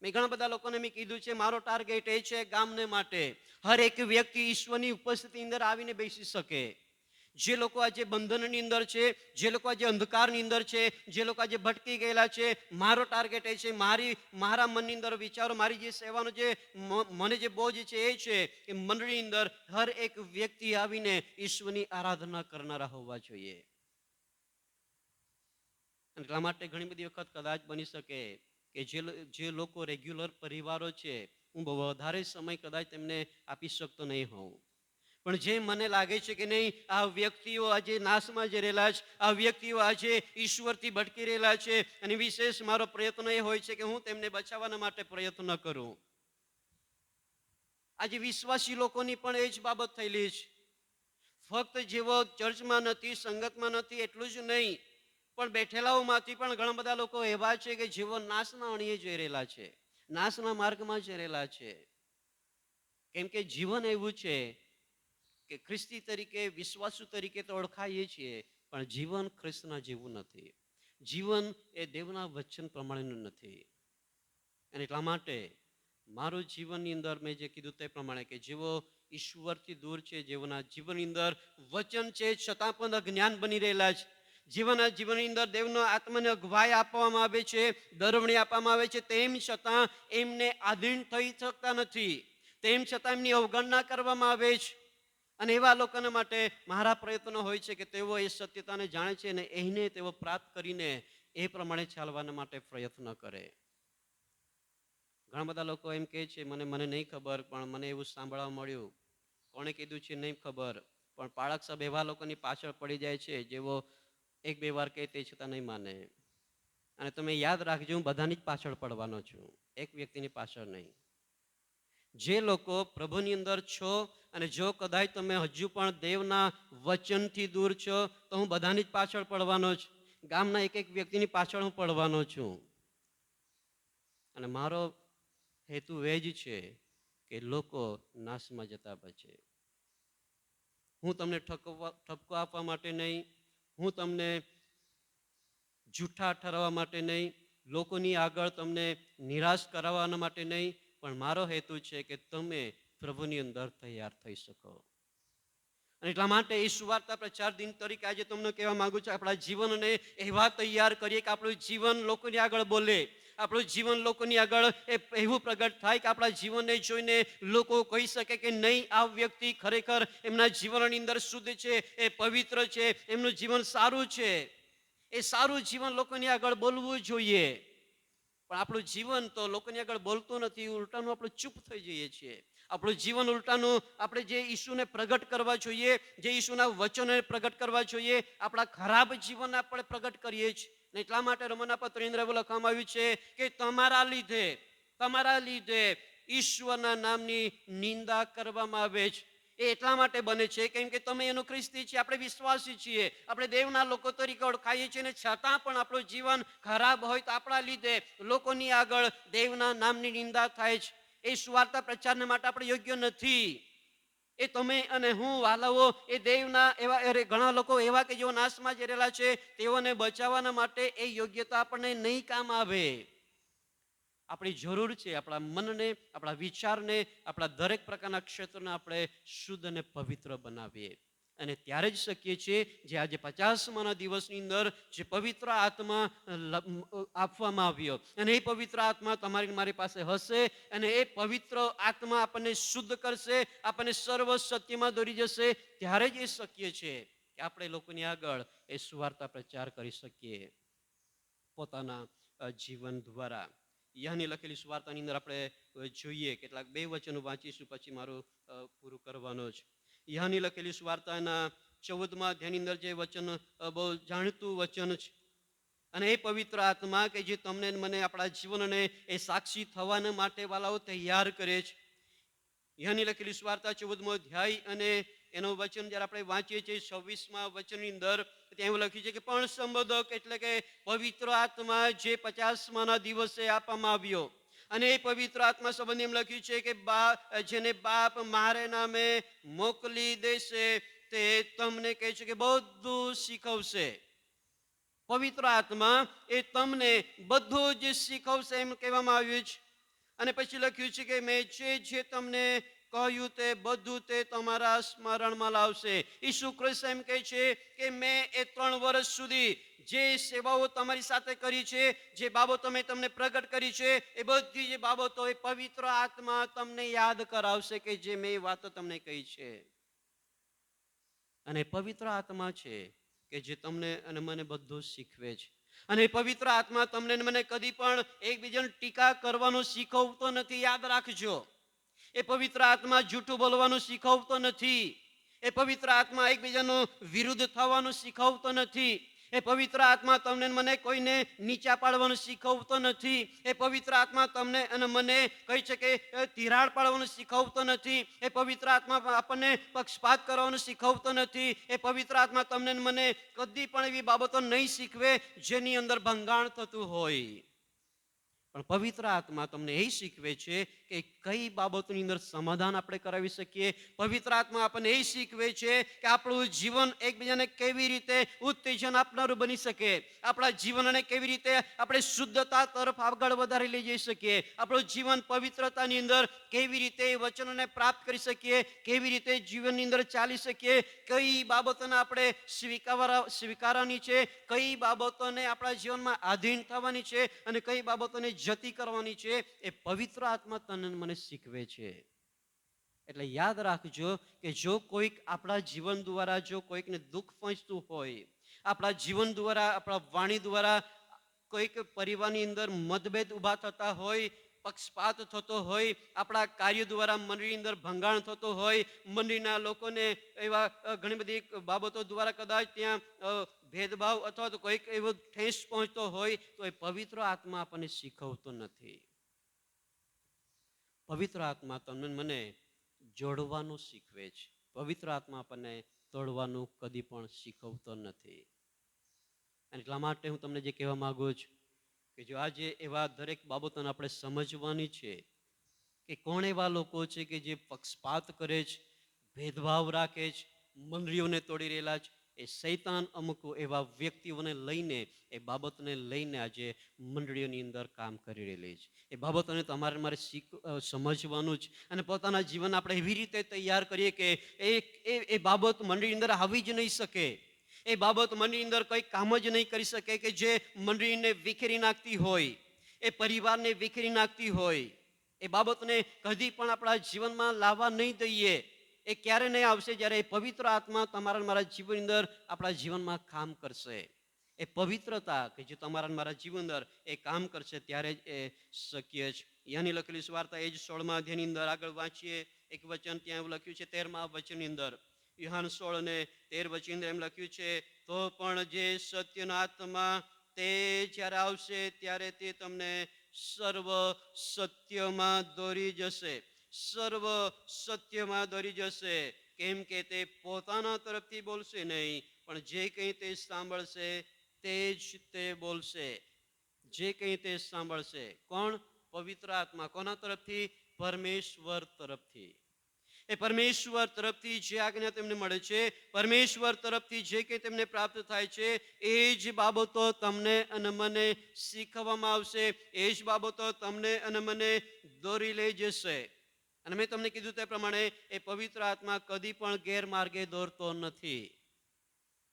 મેં ઘણા બધા લોકોને મેં કીધું છે, મારો ટાર્ગેટ એ છે ગામને માટે હર એક વ્યક્તિ ઈશ્વરની ઉપસ્થિતિ અંદર આવીને બેસી શકે. જે લોકો આજે બંધનની અંદર છે, જે લોકો આજે અંધકારની અંદર છે, જે લોકો આજે ભટકી ગયેલા છે, મારો ટાર્ગેટ એ છે, મારા મનની અંદર વિચારો, મારી જે સેવાનો જે મને જે બોજ છે એ છે કે મંડળીની અંદર હર એક વ્યક્તિ આવીને ઈશ્વરની આરાધના કરનારા હોવા જોઈએ. એટલા માટે ઘણી બધી વખત કદાચ બની શકે કે જે લોકો રેગ્યુલર પરિવારો છે, હું બહુ વધારે સમય કદાચ તેમને આપી શકતો નહીં હોઉં, પણ જે મને લાગે છે કે નહીં, આ વ્યક્તિઓ આજે નાશમાં જઈ રહેલા છે, આ વ્યક્તિઓ આજે ઈશ્વરથી ભટકી રહેલા છે અને વિશેષ મારો પ્રયત્ન એ હોય છે કે હું તેમને બચાવવાના માટે પ્રયત્ન કરું. આજે વિશ્વાસી લોકોની પણ એ જ બાબત થયેલી છે. ફક્ત જેવો ચર્ચમાં નથી, સંગતમાં નથી એટલું જ નહીં, પણ બેઠેલાઓમાંથી પણ ઘણા બધા લોકો એવા છે કે જેઓ નાશના અણીએ જઈ રહેલા છે, નાશના માર્ગમાં જઈ રહેલા છે. કેમ કે જીવન એવું છે કે ખ્રિસ્તી તરીકે, વિશ્વાસુ તરીકે તો ઓળખાઈએ છીએ, પણ જીવન ખ્રિસ્તના જેવું નથી. જીવન એ દેવના વચન પ્રમાણેનું નથી. અને એટલા માટે મારું જીવનની અંદર મેં જે કીધું તે પ્રમાણે કે જેઓ ઈશ્વરથી દૂર છે, જેઓના જીવનની અંદર વચન છે છતાં પણ અજ્ઞાન બની રહેલા છે, જીવનની અંદર દેવનો આત્માને અગવાઈ આપવામાં આવે છે, દરવણી આપવામાં આવે છે, તેમ છતાં એમને આધીન થઈ શકતા નથી, તેમ છતાં એમની અવગણના કરવામાં આવે છે. અને એવા લોકોના માટે મારા પ્રયત્નો હોય છે કે તેઓ એ સત્યતાને જાણે છે અને એને તેઓ પ્રાપ્ત કરીને એ પ્રમાણે ચાલવાના માટે પ્રયત્ન કરે. ઘણા બધા લોકો એમ કહે છે, મને નહીં ખબર, પણ મને એવું સાંભળવા મળ્યું, કોણે કીધું છે નહીં ખબર, પણ પાળક સાહેબ એવા લોકોની પાછળ પડી જાય છે જેવો એક બે વાર કહે તે છતાં નહીં માને. અને તમે યાદ રાખજો, હું બધાની જ પાછળ પડવાનો છું, એક વ્યક્તિની પાછળ નહીં. જે લોકો પ્રભુની અંદર છો અને જો કદાચ તમે હજુ પણ દેવના વચનથી દૂર છો તો હું બધાની જ પાછળ પડવાનો છું, ગામના એક એક વ્યક્તિની પાછળ હું પડવાનો છું. અને મારો હેતુ એ જ છે કે લોકો નાશમાં જતા બચે. હું તમને ઠપકો આપવા માટે નહીં, હું તમને જૂઠા ઠરવા માટે નહીં, લોકોની આગળ તમને નિરાશ કરાવવાના માટે નહીં, પણ મારો હેતુ છે કે તમે પ્રભુની અંદર તૈયાર થઈ શકો. અને એટલા માટે એ સુવાર્તા પ્રચાર દિન તરીકે આજે તમને કહેવા માંગુ છું, આપણા જીવનને એવા તૈયાર કરીએ કે આપણું જીવન લોકોની આગળ બોલે, આપણું જીવન લોકોની આગળ એવું પ્રગટ થાય કે આપણા જીવનને જોઈને લોકો કહી શકે કે નહીં, આ વ્યક્તિ ખરેખર એમના જીવનની અંદર શુદ્ધ છે, એ પવિત્ર છે, એમનું જીવન સારું છે. એ સારું જીવન લોકોની આગળ બોલવું જોઈએ. પણ આપણું જીવન તો લોકોની આગળ બોલતું નથી, ઉલટાનું આપણે ચૂપ થઈ જઈએ છીએ. આપણું જીવન ઉલટાનું, આપણે જે ઈસુને પ્રગટ કરવા જોઈએ, જે ઈસુના વચનોને પ્રગટ કરવા જોઈએ, આપણા ખરાબ જીવનને આપણે પ્રગટ કરીએ છીએ. એટલા માટે રોમનના પત્રની અંદર એવું લખવામાં આવ્યું છે કે તમારા લીધે ઈશ્વરના નામની નિંદા કરવામાં આવે છે. એ એટલા માટે બને છે કેમ કે તમે એનું ખ્રિસ્તી છીએ, આપણે વિશ્વાસી છીએ, આપણે દેવના લોકો તરીકે ઓળખાઈએ છીએ, અને છતાં પણ આપણું જીવન ખરાબ હોય તો આપણા લીધે લોકોની આગળ દેવના નામની નિંદા થાય છે. એ સુવાર્તા પ્રચારને માટે આપણે યોગ્ય નથી. એ તમે અને હું વાલાઓ, એ દેવના એવા ઘણા લોકો એવા કે જેઓ નાશમાં જઈ છે, તેઓને બચાવવાના માટે એ યોગ્યતા આપણને નહીં કામ આવે. આપણી જરૂર છે આપણા મનને, આપણા વિચારને, આપણા દરેક પ્રકારના ક્ષેત્રને આપણે શુદ્ધ અને પવિત્ર બનાવીએ. અને ત્યારે જ શક્ય છે જે આજે 50મા દિવસની અંદર જે પવિત્ર આત્મા આપવામાં આવ્યો, અને એ પવિત્ર આત્મા તમારી મારી પાસે હશે, અને એ પવિત્ર આત્મા આપણને શુદ્ધ કરશે, આપણને સર્વ સત્યમાં દોરી જશે. ત્યારે જ એ શક્ય છે કે આપણે લોકોની આગળ એ સુવાર્તા પ્રચાર કરી શકીએ પોતાના જીવન દ્વારા. યહાની લખેલી સુવાર્તાની અંદર આપણે જોઈએ, કેટલાક 2 વચનો વાંચીશું, પછી મારું પૂરું કરવાનો છે. યહાની લખેલી સુવાર્તાના 14મા અધ્યાયની અંદર જે વચન બહુ જાણીતું વચન છે, અને એ પવિત્ર આત્મા કે જે તમને મને આપણા જીવનને એ સાક્ષી થવાના માટે વાલાઓ તૈયાર કરે છે. યહાની લખેલી સુવાર્તા 14મો અધ્યાય અને એનું વચન જ્યારે આપણે વાંચીએ છીએ 26મા વચનની અંદર, ત્યાં એવું લખ્યું છે કે પણ સંબોધક એટલે કે પવિત્ર આત્મા જે 50મા દિવસે આપવામાં આવ્યો, અને એ પવિત્ર આત્મા સંબંધે એમ લખ્યું છે કે જેને બાપ મારે નામે મોકલી દેશે તે તમને કહે છે કે બધું શીખવશે. પવિત્ર આત્મા એ તમને બધું જ શીખવશે એમ કહેવામાં આવ્યું છે. અને પછી લખ્યું છે કે મેં જે તમને કહ્યું તે બધું તે તમારા સ્મરણમાં લાવશે. ઈસુ ખ્રિસ્ત એમ કહે છે કે મેં એ 3 વર્ષ સુધી જે સેવાઓ તમારી સાથે કરી છે, જે બાબતો મેં તમને પ્રગટ કરી છે, એ બધી જે બાબતો એ પવિત્ર આત્મા તમને યાદ કરાવશે કે જે મેં વાતો તમને કહી છે. અને પવિત્ર આત્મા છે કે જે તમને અને મને બધું શીખવે છે. અને પવિત્ર આત્મા તમને મને કદી પણ એકબીજાને ટીકા કરવાનું શીખવતો નથી, યાદ રાખજો. એ પવિત્ર આત્મા જૂઠું બોલવાનું શીખવતો નથી. એ પવિત્ર આત્મા એકબીજાનો વિરુદ્ધ થવાનું શીખવતો નથી. એ પવિત્ર આત્મા તમને મને કોઈને નીચા પાડવાનું શીખવતો નથી. એ પવિત્ર આત્મા તમને અને મને કહી છે કે તિરાડ પાડવાનું શીખવતો નથી. એ પવિત્ર આત્મા આપણને પક્ષપાત કરવાનું શીખવતો નથી. એ પવિત્ર આત્મા તમને મને કદી પણ એવી બાબતો નહીં શીખવે જેની અંદર ભંગાણ થતું હોય. પણ પવિત્ર આત્મા તમને એ શીખવે છે કે કઈ બાબતોની અંદર સમાધાન આપણે કરાવી શકીએ. પવિત્ર આત્મા આપણને એ શીખવે છે કે આપણું જીવન એકબીજાને કેવી રીતે ઉત્તેજન આપનારું બની શકે, આપણા જીવનને કેવી રીતે આપણે શુદ્ધતા તરફ આગળ વધારી લઈ જઈ શકીએ, આપણું જીવન પવિત્રતાની અંદર કેવી રીતે વચનોને પ્રાપ્ત કરી શકીએ, કેવી રીતે જીવનની અંદર ચાલી શકીએ, કઈ બાબતોને આપણે સ્વીકારવાની છે, કઈ બાબતોને આપણા જીવનમાં આધીન થવાની છે અને કઈ બાબતોને જતી કરવાની છે, એ પવિત્ર આત્મા તને મને શીખવે છે. એટલે યાદ રાખજો કે જો કોઈક આપણા જીવન દ્વારા જો કોઈકને દુઃખ પહોંચતું હોય, આપણા જીવન દ્વારા આપણા વાણી દ્વારા કોઈક પરિવારની અંદર મતભેદ ઊભા થતા હોય, પક્ષપાત થતો હોય, આપણા કાર્ય દ્વારા મંડળીની અંદર ભંગાણ થતો હોય, મંડળીના લોકોને એવા ઘણી બધી બાબતો દ્વારા કદાચ ત્યાં ભેદભાવ અથવા તો કોઈક એવો ઠેસ પહોંચતો હોય, તો એ પવિત્ર આત્મા આપણને શીખવતો નથી. પવિત્ર આત્મા તમને મને જોડવાનું શીખવે છે. પવિત્ર આત્મા આપણને તોડવાનું કદી પણ શીખવતો નથી. અને એટલા માટે હું તમને જે કહેવા માંગુ છું કે જો આજે એવા દરેક બાબતોને આપણે સમજવાની છે કે કોણ એવા લોકો છે કે જે પક્ષપાત કરે છે, ભેદભાવ રાખે છે, મંડળીઓને તોડી રહેલા છે. એ શૈતાન અમુક એવા વ્યક્તિઓને લઈને, એ બાબતને લઈને આજે મંડળીઓની અંદર કામ કરી રહેલી છે. એ બાબતોને તમારે મારે સમજવાનું છે અને પોતાના જીવન આપણે એવી રીતે તૈયાર કરીએ કે એ બાબત મંડળીની અંદર આવી જ નહીં શકે, એ બાબત મંડળીની અંદર કંઈ કામ જ નહીં કરી શકે કે જે મંડળીને વિખેરી નાખતી હોય, એ પરિવારને વિખેરી નાખતી હોય. એ બાબતને કદી પણ આપણા જીવનમાં લાવવા નહીં દઈએ. એ ક્યારે નહીં આવશે જ્યારે એ પવિત્ર આત્મા તમારા મારા જીવનની અંદર આપણા જીવનમાં કામ કરશે. એ પવિત્રતા કે જે તમારા મારા જીવન અંદર એ કામ કરશે ત્યારે જ એ શક્ય છે. યાની લખેલી સુવાર્તા એ જ 16મા અધ્યાયની અંદર આગળ વાંચીએ, એક વચન ત્યાં એવું લખ્યું છે 13મા વચનની અંદર, યુહાન 16:13 વચન એમ લખ્યું છે, તો પણ જે સત્યનો આત્મા તે જ્યારે આવશે ત્યારે તે તમને સર્વ સત્યમાં દોરી જશે. સર્વ સત્યમાં દોરી જશે, કેમ કે તે પોતાના તરફથી બોલશે નહીં, પણ જે કંઈ તે સાંભળશે તે જ તે બોલશે. જે કંઈ તે સાંભળશે. કોણ? પવિત્ર આત્મા. કોના તરફથી? પરમેશ્વર તરફથી. એ પરમેશ્વર તરફથી જે આજ્ઞા તેમને મળે છે, પરમેશ્વર તરફથી જે કંઈ તેમને પ્રાપ્ત થાય છે, એ જ બાબતો તમને અને મને શીખવવામાં આવશે, એ જ બાબતો તમને અને મને દોરી લઈ જશે. અને મેં તમને કીધું તે પ્રમાણે એ પવિત્ર આત્મા કદી પણ ગેરમાર્ગે દોરતો નથી.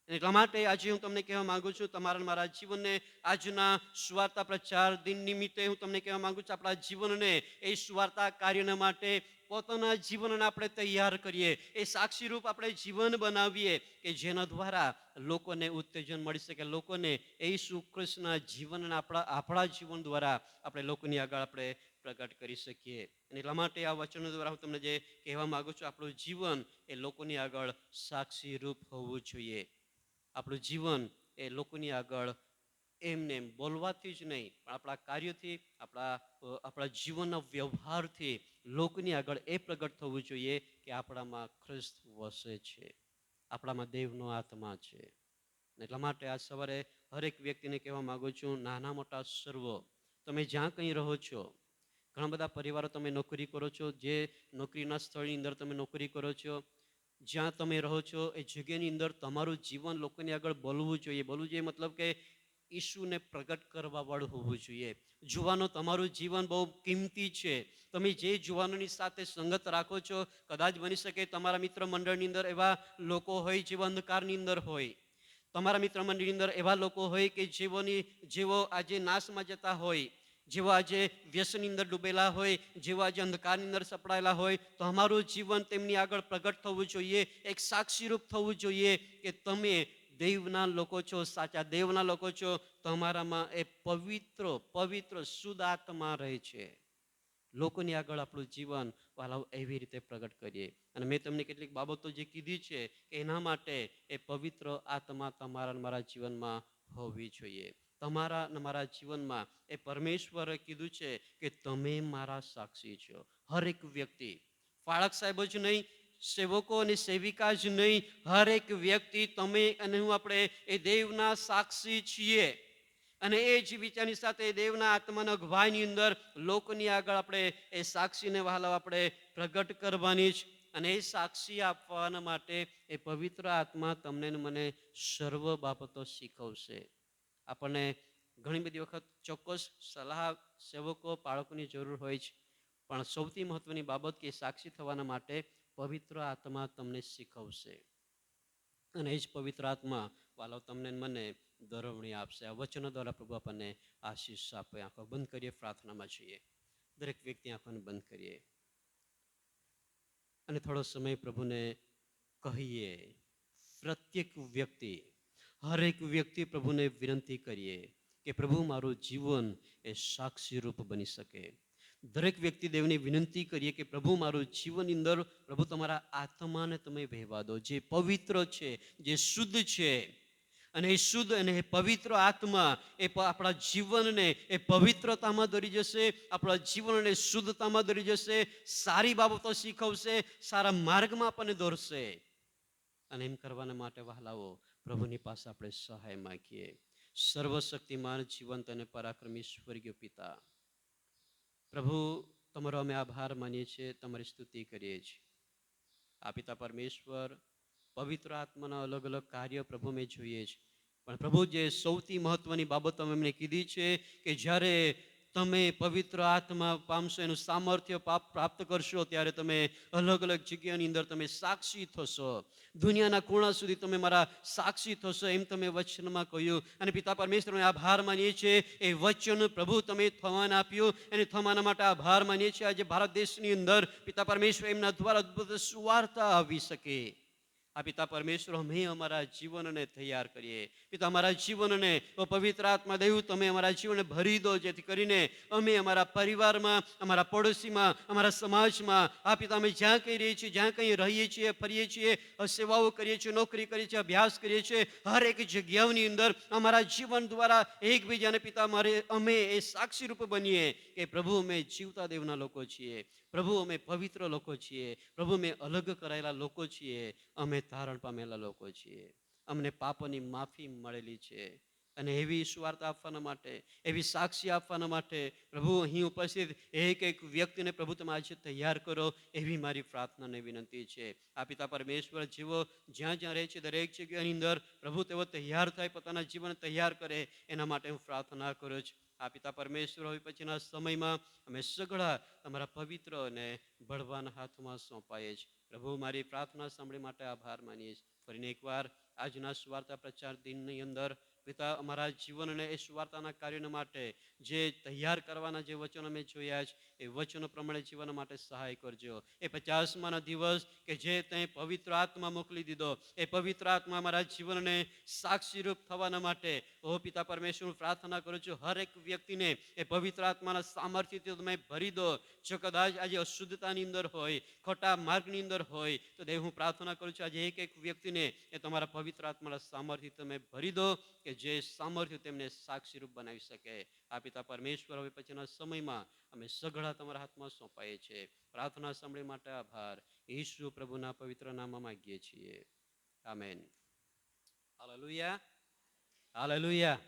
એટલા માટે આજે હું તમને કહેવા માંગુ છું, તમારા મારા જીવનને આજના સુવાર્તા પ્રચાર દિન નિમિત્તે હું તમને કહેવા માંગુ છું, આપણા જીવનને એ સુવાર્તા કાર્યના માટે પોતાના જીવનને આપણે તૈયાર કરીએ, એ સાક્ષીરૂપ આપણે જીવન બનાવીએ કે જેના દ્વારા લોકોને ઉત્તેજન મળી શકે, લોકોને યેસુ કૃષ્ણના જીવનના આપણા જીવન દ્વારા આપણે લોકોની આગળ આપણે પ્રગટ કરી શકીએ. અને એટલા માટે આ વચનો દ્વારા હું તમને જે કહેવા માંગુ છું, આપણું જીવન એ લોકોની આગળ સાક્ષીરૂપ હોવું જોઈએ. આપણું જીવન એ લોકોની આગળ એમને બોલવાથી જ નહીં, પણ આપણા કાર્યોથી, આપણા જીવનના વ્યવહારથી લોકોની આગળ એ પ્રગટ થવું જોઈએ કે આપણામાં ખ્રિસ્ત વસે છે, આપણામાં દેવનો આત્મા છે. એટલા માટે આજ સવારે હરેક વ્યક્તિને કહેવા માંગુ છું, નાના મોટા સર્વ, તમે જ્યાં કંઈ રહો છો, ઘણા બધા પરિવારો તમે નોકરી કરો છો, જે નોકરીના સ્થળની અંદર તમે નોકરી કરો છો, જ્યાં તમે રહો છો એ જગ્યાની અંદર તમારું જીવન લોકોની આગળ બોલવું જોઈએ. બોલવું જોઈએ મતલબ કે ઈસુને પ્રગટ કરવા વાળું હોવું જોઈએ. જુવાનો, તમારું જીવન બહુ કિંમતી છે. તમે જે જુવાનોની સાથે સંગત રાખો છો, કદાચ બની શકે તમારા મિત્ર મંડળની અંદર એવા લોકો હોય જેવા અંધકારની અંદર હોય, તમારા મિત્ર મંડળની અંદર એવા લોકો હોય કે જેવો આજે નાશમાં જતા હોય, જેવો આજે વ્યસનની અંદર ડૂબેલા હોય, જેવો આજે અંધકારની અંદર સપડાયેલા હોય, તો અમારું જીવન તેમની આગળ પ્રગટ થવું જોઈએ, એક સાક્ષીરૂપ થવું જોઈએ કે તમે દેવના લોકો છો, સાચા દેવના લોકો છો. તમારામાં એ પવિત્ર શુદ્ધ આત્મા રહે છે. લોકોની આગળ આપણું જીવન વાલાઓ એવી રીતે પ્રગટ કરીએ. અને મેં તમને કેટલીક બાબતો જે કીધી છે કે એના માટે એ પવિત્ર આત્મા તમારા મારા જીવનમાં હોવી જોઈએ. તમારા અને મારા જીવનમાં એ પરમેશ્વરે કીધું છે કે તમે મારા સાક્ષી છો. હરેક વ્યક્તિ, ફાળક સાહેબો જ નહીં, સેવકો અને સેવિકા જ નહીં, હરેક વ્યક્તિ, તમે અને હું, આપણે એ દેવના સાક્ષી છીએ. અને એ જ વિચારની સાથે દેવના આત્માના અગવાઈની અંદર લોકોની આગળ આપણે એ સાક્ષીને વહાલા આપણે પ્રગટ કરવાની જ. અને એ સાક્ષી આપવાના માટે એ પવિત્ર આત્મા તમને ને મને સર્વ બાબતો શીખવશે. આપણને ઘણી બધી વખત ચોક્કસ સલાહ સેવકો બાળકોની જરૂર હોય છે, પણ સૌથી મહત્વની બાબત કે સાક્ષી થવાના માટે પવિત્ર આત્મા તમને શીખવશે. અને એ જ પવિત્ર આત્મા વાલો તમને મને દરવણી આપશે. આ વચનો દ્વારા પ્રભુ આપણને આશીષ આપે. આંખો બંધ કરીએ, પ્રાર્થનામાં છીએ. દરેક વ્યક્તિ આંખોને બંધ કરીએ અને થોડો સમય પ્રભુને કહીએ. પ્રત્યેક વ્યક્તિ, હરેક વ્યક્તિ પ્રભુને વિનંતી કરીએ કે પ્રભુ મારું જીવન એ સાક્ષી રૂપ બની શકે. દરેક વ્યક્તિ દેવને વિનંતી કરીએ કે પ્રભુ મારું જીવનની અંદર પ્રભુ તમારા આત્માને તમે વહેવા દો, જે પવિત્ર છે, જે શુદ્ધ છે. અને એ શુદ્ધ અને એ પવિત્ર આત્મા એ આપણા જીવનને એ પવિત્રતામાં દોરી જશે, આપણા જીવનને શુદ્ધતામાં દોરી જશે, સારી બાબતો શીખવશે, સારા માર્ગમાં આપણને દોરશે. અને એમ કરવાના માટે વહાલાઓ પ્રભુની પાસે આપણે સહાય માંગીએ. સર્વશક્તિમાન, જીવંત અને પરાક્રમી સ્વર્ગીય પિતા, પ્રભુ તમારો અમે આભાર માનીએ છીએ, તમારી સ્તુતિ કરીએ છીએ. આ પિતા પરમેશ્વર, પવિત્ર આત્માના અલગ અલગ કાર્ય પ્રભુ મેં જોઈએ છે, પણ પ્રભુ જે સૌથી મહત્વની બાબત તમે એમને કીધી છે કે જ્યારે તમે પવિત્ર આત્મા પામશો, એનું સામર્થ્ય પ્રાપ્ત કરશો, ત્યારે તમે અલગ અલગ જગ્યાની અંદર તમે સાક્ષી થશો. દુનિયાના ખૂણા સુધી તમે મારા સાક્ષી થશો, એમ તમે વચનમાં કહ્યું. અને પિતા પરમેશ્વરને આભાર માનીએ છીએ. એ વચન પ્રભુ તમે થવાના આપ્યું, એને થવાના માટે આભાર માનીએ છીએ. આજે ભારત દેશની અંદર પિતા પરમેશ્વર એમના દ્વારા અદ્ભુત સુવાર્તા આવી શકે. આ પિતા પરમેશ્વર અમે અમારા જીવનને તૈયાર કરીએ. પિતા અમારા જીવનને પવિત્ર આત્મા દેવું તમે અમારા જીવનને ભરી દો, જેથી કરીને અમે અમારા પરિવારમાં, અમારા પડોશીમાં, અમારા સમાજમાં, આ પિતા અમે જ્યાં કંઈ રહીએ છીએ, જ્યાં કંઈ રહીએ છીએ, ફરીએ છીએ, સેવાઓ કરીએ છીએ, નોકરી કરીએ છીએ, અભ્યાસ કરીએ છીએ, હરેક જગ્યાઓની અંદર અમારા જીવન દ્વારા એકબીજાને પિતા અમે એ સાક્ષી રૂપ બનીએ કે પ્રભુ અમે જીવતા દેવના લોકો છીએ, પ્રભુ અમે પવિત્ર લોકો છીએ, પ્રભુ અમે અલગ કરાયેલા લોકો છીએ, અમે તારણ પામેલા લોકો છીએ. અમને પાપોની માફી મળેલી છે. અને એવી સુવાર્તા આપવાના માટે, એવી સાક્ષી આપવાના માટે પ્રભુ અહીં ઉપસ્થિત એક એક વ્યક્તિને પ્રભુ તમે આજે તૈયાર કરો, એવી મારી પ્રાર્થના અને વિનંતી છે. આ પિતા પરમેશ્વર જેવો જ્યાં જ્યાં રહે છે દરેક જગ્યાની અંદર પ્રભુ તેઓ તૈયાર થાય, પોતાના જીવન તૈયાર કરે, એના માટે હું પ્રાર્થના કરું છું. આ પિતા પરમેશ્વર હવે પછીના સમયમાં અમે સઘળા તમારા પવિત્ર અને બળવાન હાથમાં સોંપાઈએ છીએ. પ્રભુ મારી પ્રાર્થના સાંભળી માટે આભાર માનીએ છીએ. ફરીને એકવાર આજના સુવાર્તા પ્રચાર દિનની અંદર પિતા અમારા જીવનને એ સુવાર્તાના કાર્યના માટે જે તૈયાર કરવાના જે વચનો અમે જોયા છે, એ વચનો પ્રમાણે જીવન માટે સહાય કરજો. એ 50મા દિવસ કે જે તે પવિત્ર આત્મા મોકલી દીધો, એ પવિત્ર આત્મા અમારા જીવનને સાક્ષીરૂપ થવાના માટે ઓ પિતા પરમેશ્વર પ્રાર્થના કરું છું, હરેક વ્યક્તિને એ પવિત્ર આત્માના સામર્થ્યથી તમે ભરી દો. જો કદાચ આજે અશુદ્ધતાની અંદર હોય, ખોટા માર્ગની અંદર હોય, તો દેવ હું પ્રાર્થના કરું છું આજે એક એક વ્યક્તિને એ તમારા પવિત્ર આત્માના સામર્થ્ય તમે ભરી દો, કે જે સામર્થ્ય તેમને સાક્ષીરૂપ બનાવી શકે. આ પિતા પરમેશ્વર હવે પછીના સમયમાં અમે સઘળા તમારા હાથમાં સોંપાઈએ છીએ. પ્રાર્થના સાંભળી માટે આભાર. ઈસુ પ્રભુના પવિત્ર નામમાં માંગીએ છીએ. આમેન. Hallelujah, hallelujah.